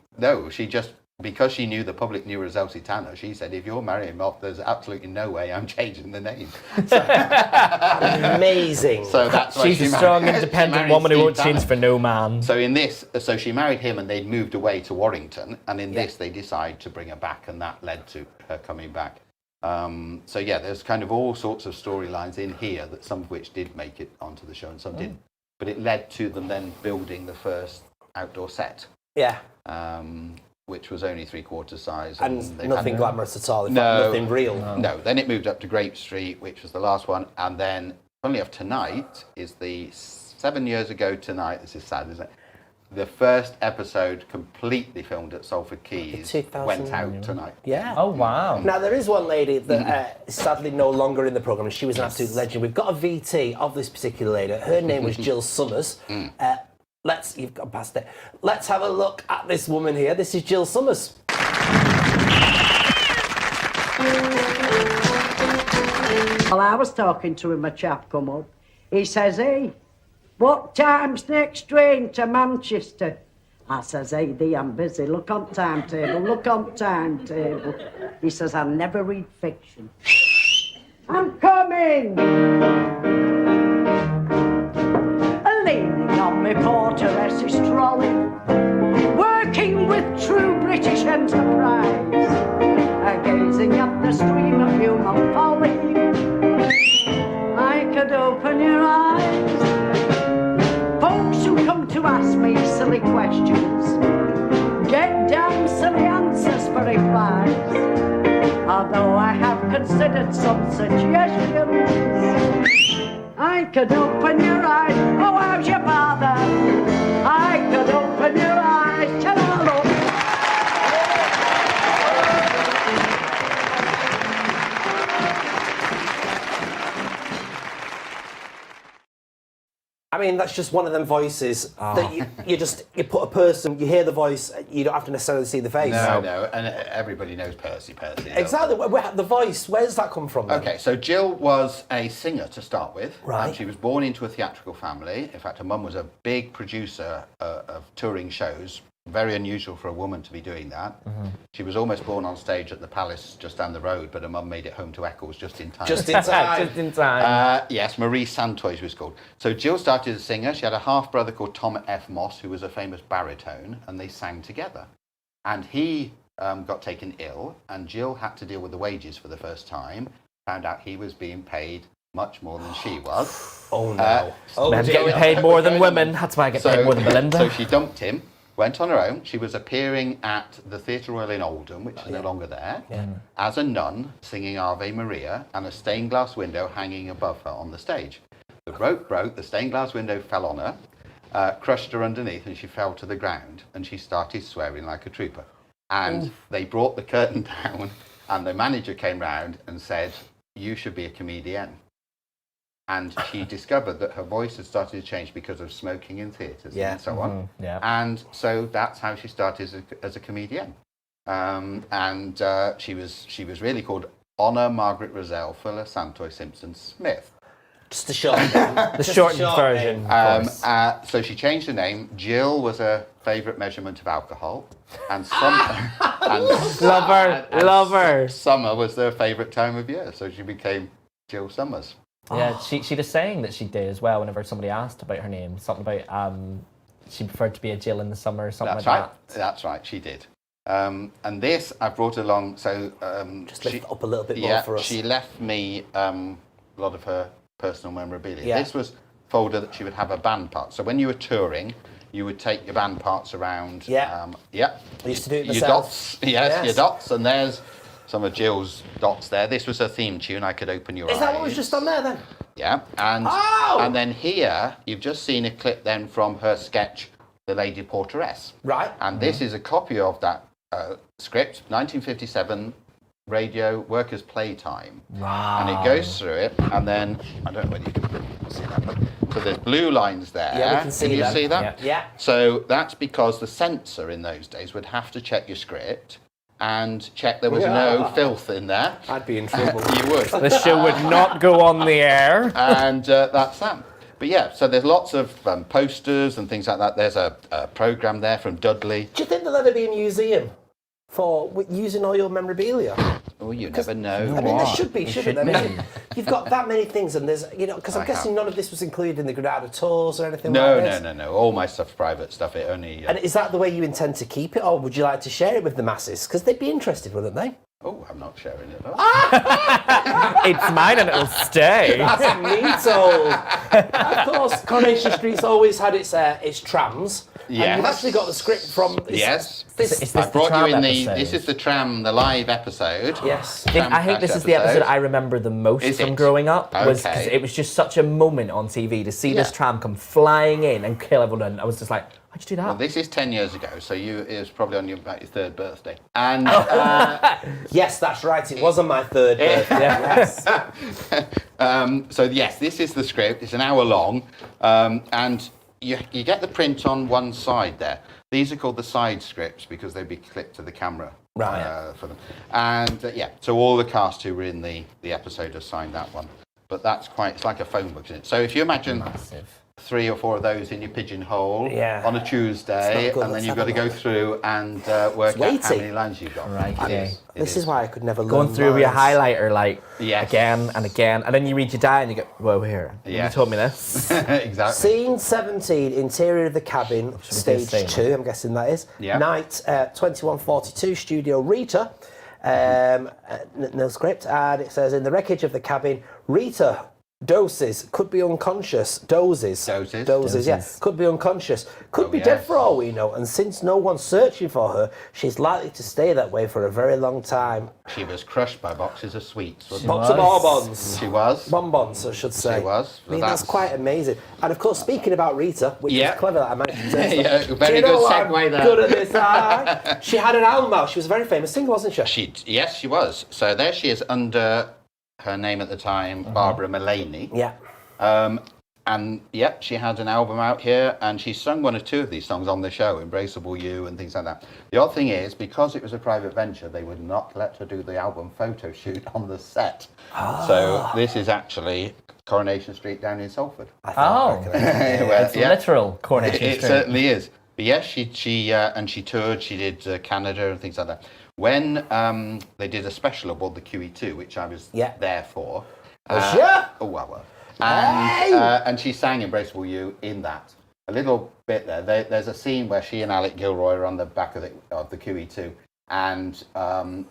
just, because she knew the public knew her as Elsie Tanner, she said, if you're marrying me off, there's absolutely no way I'm changing the name. Amazing. So that's why She's she a strong, married independent woman who Steve won't change Tanner. for no man. So in this, so she married him and they'd moved away to Warrington, and in this they decide to bring her back, and that led to her coming back. So yeah, there's kind of all sorts of storylines in here, that some of which did make it onto the show and some didn't. But it led to them then building the first outdoor set. Yeah. Which was only 3/4 size. And nothing glamorous at all. In fact, nothing real. No. Then it moved up to Grape Street, which was the last one. And then, funnily enough, tonight is the 7 years ago tonight. This is sad, isn't it? The first episode completely filmed at Salford Quays went out tonight. Yeah. Oh, wow. Now, there is one lady that is sadly no longer in the programme, and she was an absolute legend. We've got a VT of this particular lady. Her name was Jill Summers. You've gone past it. Let's have a look at this woman here. This is Jill Summers. Well, I was talking to him, a chap come up. He says, hey, what time's next train to Manchester? I says, hey, Dee, I'm busy. Look on timetable, look on timetable. He says, I never read fiction. I'm coming! Leaning on me porteress strolling, working with true British enterprise, gazing at the stream of human folly. I could open your eyes. Folks who come to ask me silly questions get damn silly answers for replies. Although I have considered some suggestions, I could open your eyes. Oh, how's your father? I could open your eyes. Ta-da, look. I mean, that's just one of them voices that you put a person, you hear the voice, you don't have to necessarily see the face. No, and everybody knows Percy. Exactly. The voice, where does that come from then? Okay, so Jill was a singer to start with. Right. She was born into a theatrical family. In fact, her mum was a big producer of touring shows. Very unusual for a woman to be doing that. Mm-hmm. She was almost born on stage at the Palace just down the road, but her mum made it home to Eccles just in time. Just in time. Yes, Marie Santoy she was called. So Jill started as a singer. She had a half-brother called Tom F. Moss, who was a famous baritone, and they sang together. And he got taken ill, and Jill had to deal with the wages for the first time, found out he was being paid much more than she was. Oh, no. Men getting paid more than women. That's why I get paid more than Belinda. So she dumped him. Went on her own. She was appearing at the Theatre Royal in Oldham, which is no longer there, as a nun singing Ave Maria, and a stained glass window hanging above her on the stage. The rope broke, the stained glass window fell on her, crushed her underneath, and she fell to the ground, and she started swearing like a trooper. And they brought the curtain down, and the manager came round and said, you should be a comedian. And she discovered that her voice had started to change because of smoking in theatres and so on. Yeah. And so that's how she started as a comedian. She was really called Honor Margaret Roselle Fuller Santoy Simpson Smith. Just the short the shortened version. So she changed her name. Jill was her favourite measurement of alcohol, and love her. Summer was their favourite time of year, so she became Jill Summers. Yeah, she did a saying that she did as well whenever somebody asked about her name. Something about she preferred to be a Jill in the summer or something that. That's right, she did. And this I brought along, so... just lift it up a little bit more for us. She left me a lot of her personal memorabilia. Yeah. This was a folder that she would have her band parts. So when you were touring, you would take your band parts around. I used to do it myself. Your dots, your dots, and there's some of Jill's dots there. This was her theme tune, I Could Open Your Eyes. Is that what was just on there then? Yeah, and then here, you've just seen a clip then from her sketch, The Lady Porteress. Right. And this is a copy of that script, 1957, radio workers' playtime. Wow. And it goes through it, and then I don't know whether you can see that, but so there's blue lines there. Yeah, we can see you them. see that? Yeah. So that's because the censor in those days would have to check your script and check there was no filth in there. I'd be in trouble. You would. The show would not go on the air. And that's that. But yeah, so there's lots of posters and things like that. There's a programme there from Dudley. Do you think there'll ever be a museum for using all your memorabilia? Oh, you never know. I mean, there should be, shouldn't there? I mean, you've got that many things, and there's, because I'm guessing none of this was included in the Granada tours or anything like this. No. All my stuff's private stuff. It only. And is that the way you intend to keep it, or would you like to share it with the masses? Because they'd be interested, wouldn't they? Oh, I'm not sharing it. It's mine and it'll stay. That's neato. Of course, Coronation Street's always had its trams. Yes. And you've actually got the script from. Yes. Is I this brought the you tram in episode? This is the tram, the live episode. Yes. Tram I think Crash this is the episode I remember the most Is from it? growing up. Was 'cause Okay. it was just such a moment on TV to see this tram come flying in and kill everyone. I was just like, how'd you do that? Well, this is 10 years ago, so it was probably on about your third birthday. And yes, that's right. It was on my third birthday. Yes. So yes, this is the script. It's an hour long, and you get the print on one side there. These are called the side scripts because they'd be clipped to the camera. Right. For them. And so all the cast who were in the episode have signed that one. But it's like a phone book, isn't it? So if you imagine 3 or 4 of those in your pigeonhole on a Tuesday, It's not good, and then let's you've have got to a go look. through and work out how many lines you've got. Right, okay. This is why I could never Going learn through your lines. highlighter again and again, and then you read your diary and you go, whoa, here. You told me this. Exactly. Scene 17, interior of the cabin, stage scene? 2, I'm guessing that is. Yeah. Night 2142, studio Rita. No script, and it says in the wreckage of the cabin, Rita dozes, could be unconscious. Dozes, yeah. Could be unconscious. Could be dead for all we know, and since no one's searching for her, she's likely to stay that way for a very long time. She was crushed by boxes of sweets. Box of bonbons. She was. Bonbons, I should say. She was. I mean, that's quite amazing. And of course, speaking about Rita, which is clever that I mentioned. Very good segue there. Good at this. She had an album out. She was a very famous singer, wasn't she? Yes, she was. So there she is under her name at the time, Barbara Mullaney. Yeah. And she had an album out here, and she sung 1 or 2 of these songs on the show, Embraceable You and things like that. The odd thing is, because it was a private venture, they would not let her do the album photo shoot on the set. So this is actually Coronation Street down in Salford. It's literal Coronation Street. It certainly is. But yes, she toured. She did Canada and things like that. When they did a special aboard the QE2, which I was there for. Oh, well. And she sang Embraceable You in that. A little bit there. There's a scene where she and Alec Gilroy are on the back of the QE2 and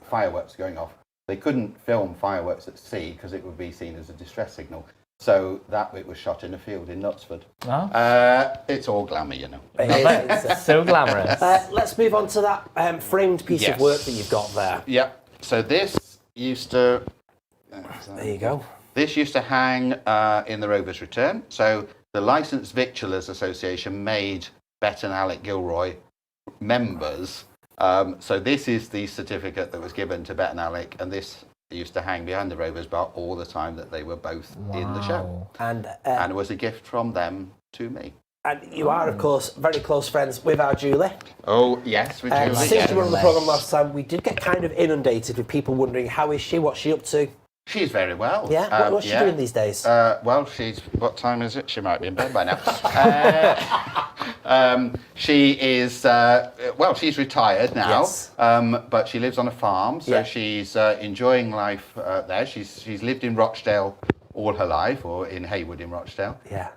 fireworks going off. They couldn't film fireworks at sea because it would be seen as a distress signal. So that bit was shot in a field in Knutsford. It's all glamour, you know. It's so glamorous. Let's move on to that framed piece of work that you've got there. Yeah. So this used to... there you go. This used to hang in the Rover's Return. So the Licensed Victuallers Association made Bet and Alec Gilroy members. So this is the certificate that was given to Bet and Alec, and this used to hang behind the Rovers bar all the time that they were both in the show. And it was a gift from them to me. And you are, of course, very close friends with our Julie. Oh, yes, with Julie. Since you were on the programme last time, we did get kind of inundated with people wondering, how is she, what's she up to? She's very well. Yeah? What's she doing these days? Well, what time is it? She might be in bed by now. She is, she's retired now, but she lives on a farm, so she's enjoying life there. She's lived in Rochdale all her life, or in Haywood in Rochdale. Yeah.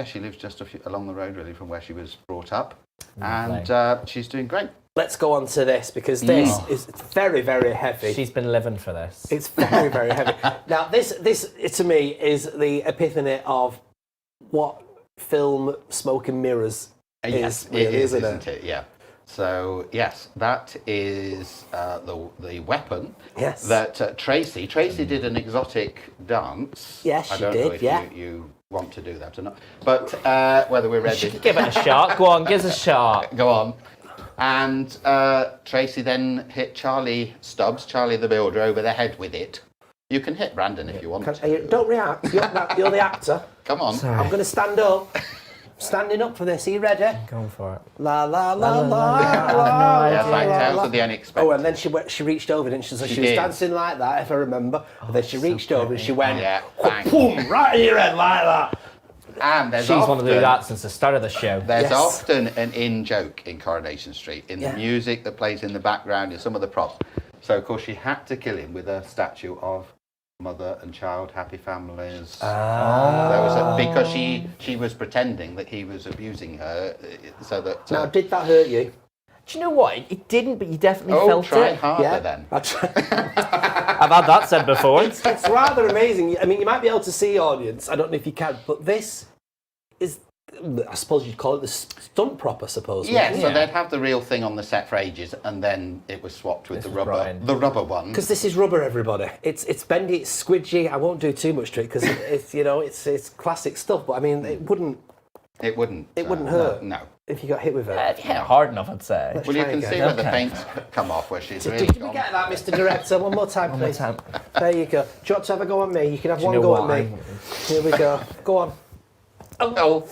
She lives just along the road, really, from where she was brought up. And she's doing great. Let's go on to this, because this is very, very heavy. She's been living for this. It's very, very heavy. Now, this to me is the epiphany of what film Smoke and Mirrors is, really, isn't it? Yeah. So yes, that is the weapon. Yes. That Tracy did an exotic dance. Yes, I she don't know did, if yeah. you want to do that or not, but whether we're ready. Give it a shot. Go on, give us a shot. Go on. And Tracy then hit Charlie Stubbs, Charlie the Builder, over the head with it. You can hit Brandon if you want. Don't react. You're the actor. Come on. Sorry. I'm going to stand up. Standing up for this. Are you ready? Going for it. La la la la. Yeah, like Tales of the Unexpected. Oh, and then she reached over, didn't she? So she was did. dancing like that, if I remember. And then she reached over and she went, bang. boom, right in your head like that. And there's She's wanted to do that since the start of the show. There's often an in-joke in Coronation Street, in the Yeah. music that plays in the background, in some of the props. So, of course, she had to kill him with a statue of mother and child, happy families. There was because she was pretending that he was abusing her, so that. Now, did that hurt you? Do you know what? It didn't, but you definitely felt try it. harder then. I've had that said before. It's rather amazing. I mean, you might be able to see, audience, I don't know if you can, but this is, I suppose you'd call it the stunt prop, I suppose. Yeah, so they'd have the real thing on the set for ages, and then it was swapped with the rubber one. Because this is rubber, everybody. It's bendy, it's squidgy. I won't do too much to it because it's classic stuff. But I mean, it wouldn't hurt. No. If you got hit with it. If you hit it hard enough, I'd say. Let's Well, you try can again. see where the paint's come off, where she's really Did we gone. get that, Mr. Director? One more time, please. There you go. Do you want to have a go at me? You can have Do you one know go what? at me. Here we go. Go on. Oh.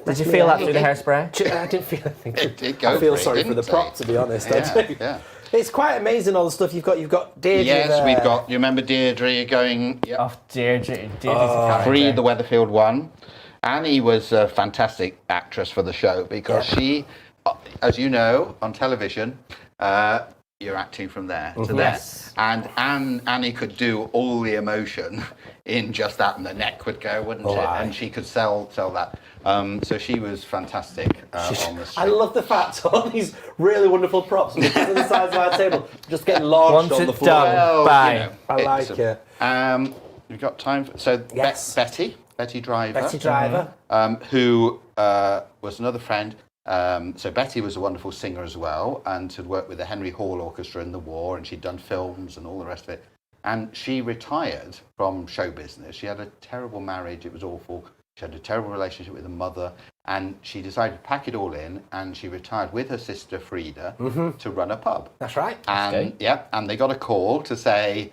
Did you feel that through the hairspray? I didn't feel anything. It did go I feel for it, sorry for the didn't prop, it? to be honest. Yeah, I do. yeah. It's quite amazing, all the stuff you've got. You've got Deirdre Yes, there. we've got. You remember Deirdre going? Yep. Oh, Deirdre's a character. Free the Weatherfield one. Annie was a fantastic actress for the show because she, as you know, on television, you're acting from there to there. Yes. And Annie could do all the emotion in just that, and the neck would go, wouldn't it? aye. And she could sell that. So she was fantastic on the street. I love the fact all these really wonderful props on the sides of our table just getting launched on the floor. Bye. I like it. We've got time for Betty Driver. Betty Driver. Who was another friend. So Betty was a wonderful singer as well, and had worked with the Henry Hall Orchestra in the war, and she'd done films and all the rest of it. And she retired from show business. She had a terrible marriage. It was awful. She had a terrible relationship with her mother, and she decided to pack it all in, and she retired with her sister Frida to run a pub. That's right. And and they got a call to say,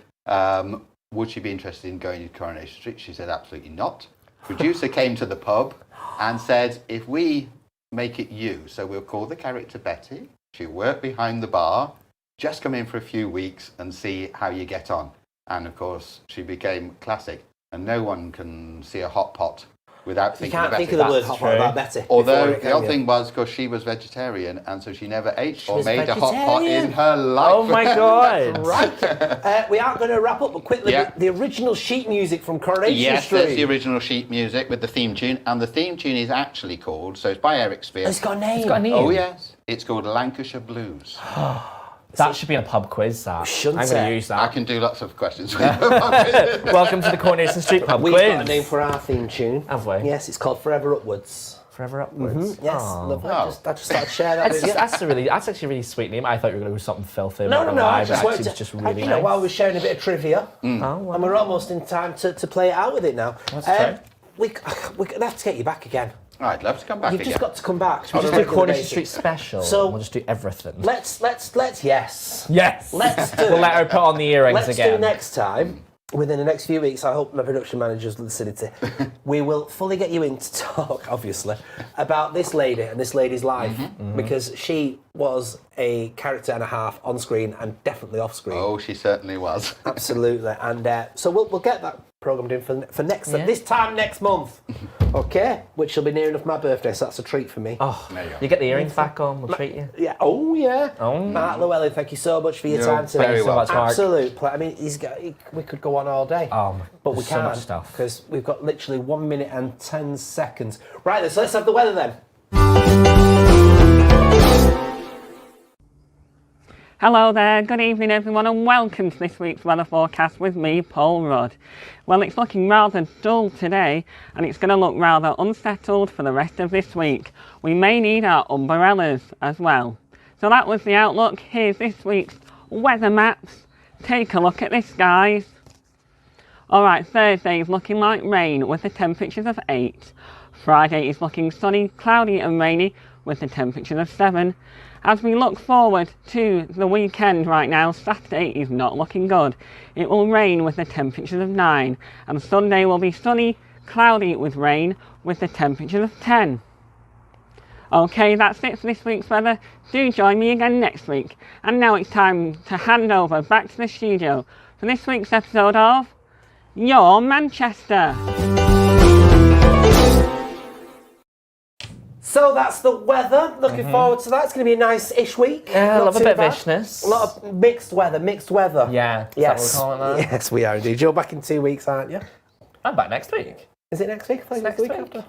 would she be interested in going to Coronation Street? She said absolutely not. Producer came to the pub and said, if we make it you, so we'll call the character Betty, she'll work behind the bar, just come in for a few weeks and see how you get on. And of course, she became classic, and no one can see a hot pot without You thinking can't of Betty. think of the word hot pot about Betty. Although before it, the can other you? thing was because she was vegetarian, and so she never ate or was made a hot pot vegetarian? in her life. Oh my God. Right. We are going to wrap up, but quickly, Yeah. the original sheet music from Coronation Yes, Street. that's the original sheet music with the theme tune, and the theme tune is actually called, so it's by Eric Spear. It's got a name. It's got a name. Oh yes, it's called Lancashire Blues. That should be a pub quiz, that. Shouldn't I'm going it? to use I that. can do lots of questions. Welcome to the Coronation Street pub We've quiz. got a name for our theme tune. Have we? Yes, it's called Forever Upwards. Forever Upwards. Yes, Aw. lovely. Oh. I just thought I'd share that with you. That's actually a really sweet name. I thought you were going to do something filthy. No, I but just actually wanted it to, was just really you know, nice. while we're sharing a bit of trivia, Oh, wow. and we're almost in time to play it out with it now. That's true. We're going to have to get you back again. I'd love to come back You've again. just got to come back. We'll just do a regular Coronation basis. Street special. So- we'll just do everything. Let's yes. Yes. Let's do We'll let her put on the earrings Let's again. do next time. Within the next few weeks, I hope my production manager's listening to. We will fully get you in to talk, obviously, about this lady and this lady's life, because she was a character and a half on screen and definitely off screen. Oh, she certainly was. Absolutely, and so we'll get that programmed in for next Yeah. this time next month, okay? Which will be near enough my birthday, so that's a treat for me. Oh, There you go. you get the earrings back on. We'll treat you. Yeah. Oh yeah. Oh. Mark Llewellyn, thank you so much for your You're time today. very so much, Mark. Absolute. I mean, we could go on all day. Oh, But we there's so can't much stuff. because we've got literally 1 minute and 10 seconds. Right then, so let's have the weather then. Hello there, good evening everyone and welcome to this week's weather forecast with me, Paul Rudd. Well, it's looking rather dull today and it's going to look rather unsettled for the rest of this week. We may need our umbrellas as well. So that was the outlook. Here's this week's weather maps. Take a look at this, guys. Alright, Thursday is looking like rain with the temperatures of 8. Friday is looking sunny, cloudy and rainy with the temperatures of 7. As we look forward to the weekend right now, Saturday is not looking good. It will rain with the temperatures of 9. And Sunday will be sunny, cloudy with rain with the temperatures of 10. Okay, that's it for this week's weather. Do join me again next week. And now it's time to hand over back to the studio for this week's episode of Your Manchester. So that's the weather. Looking forward to that. It's going to be a nice-ish week. Yeah, I Not love a too bit bad. of ishness. A lot of mixed weather. Yeah, is Yes. that what we're calling that? Yes, we are indeed. You're back in 2 weeks, aren't you? I'm back next week. Is it next week? I thought it was Next the week week. after.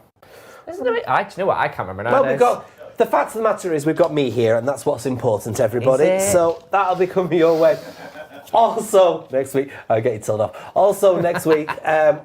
Isn't it? Do you know what? I can't remember now. Well, we've got... The fact of the matter is we've got me here, and that's what's important, everybody. Is it? So that'll be coming your way. Also, next week, I'll get you told off. Also, next week,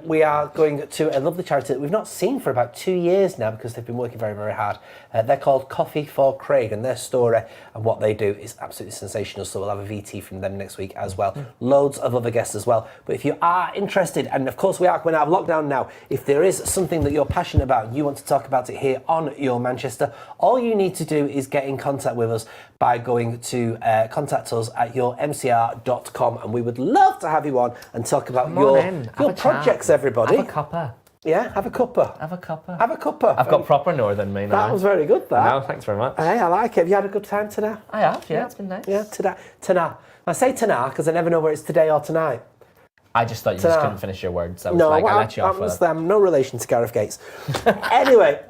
we are going to a lovely charity that we've not seen for about 2 years now because they've been working very, very hard. They're called Coffee for Craig, and their story and what they do is absolutely sensational. So we'll have a VT from them next week as well. Loads of other guests as well. But if you are interested, and of course we are coming out of lockdown now, if there is something that you're passionate about and you want to talk about it here on Your Manchester, all you need to do is get in contact with us by going to contact us at yourmcr.com, and we would love to have you on and talk about your projects, everybody. Have a cuppa. Yeah, have a cuppa. Have a cuppa. Have a cuppa. I've got proper northern me now. That was very good, that. No, thanks very much. Hey, I like it. Have you had a good time today? I have, yeah, it's been nice. Yeah, today. I say tonight because I never know whether it's today or tonight. I just thought you just couldn't finish your words. I was No, like, I let you off with it. I'm no relation to Gareth Gates. Anyway,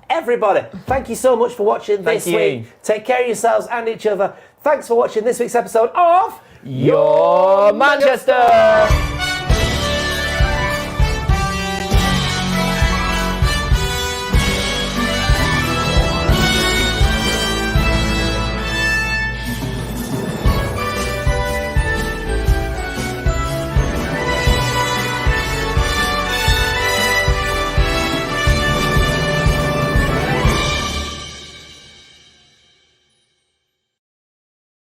everybody, thank you so much for watching this week. Take care of yourselves and each other. Thanks for watching this week's episode of Your Manchester!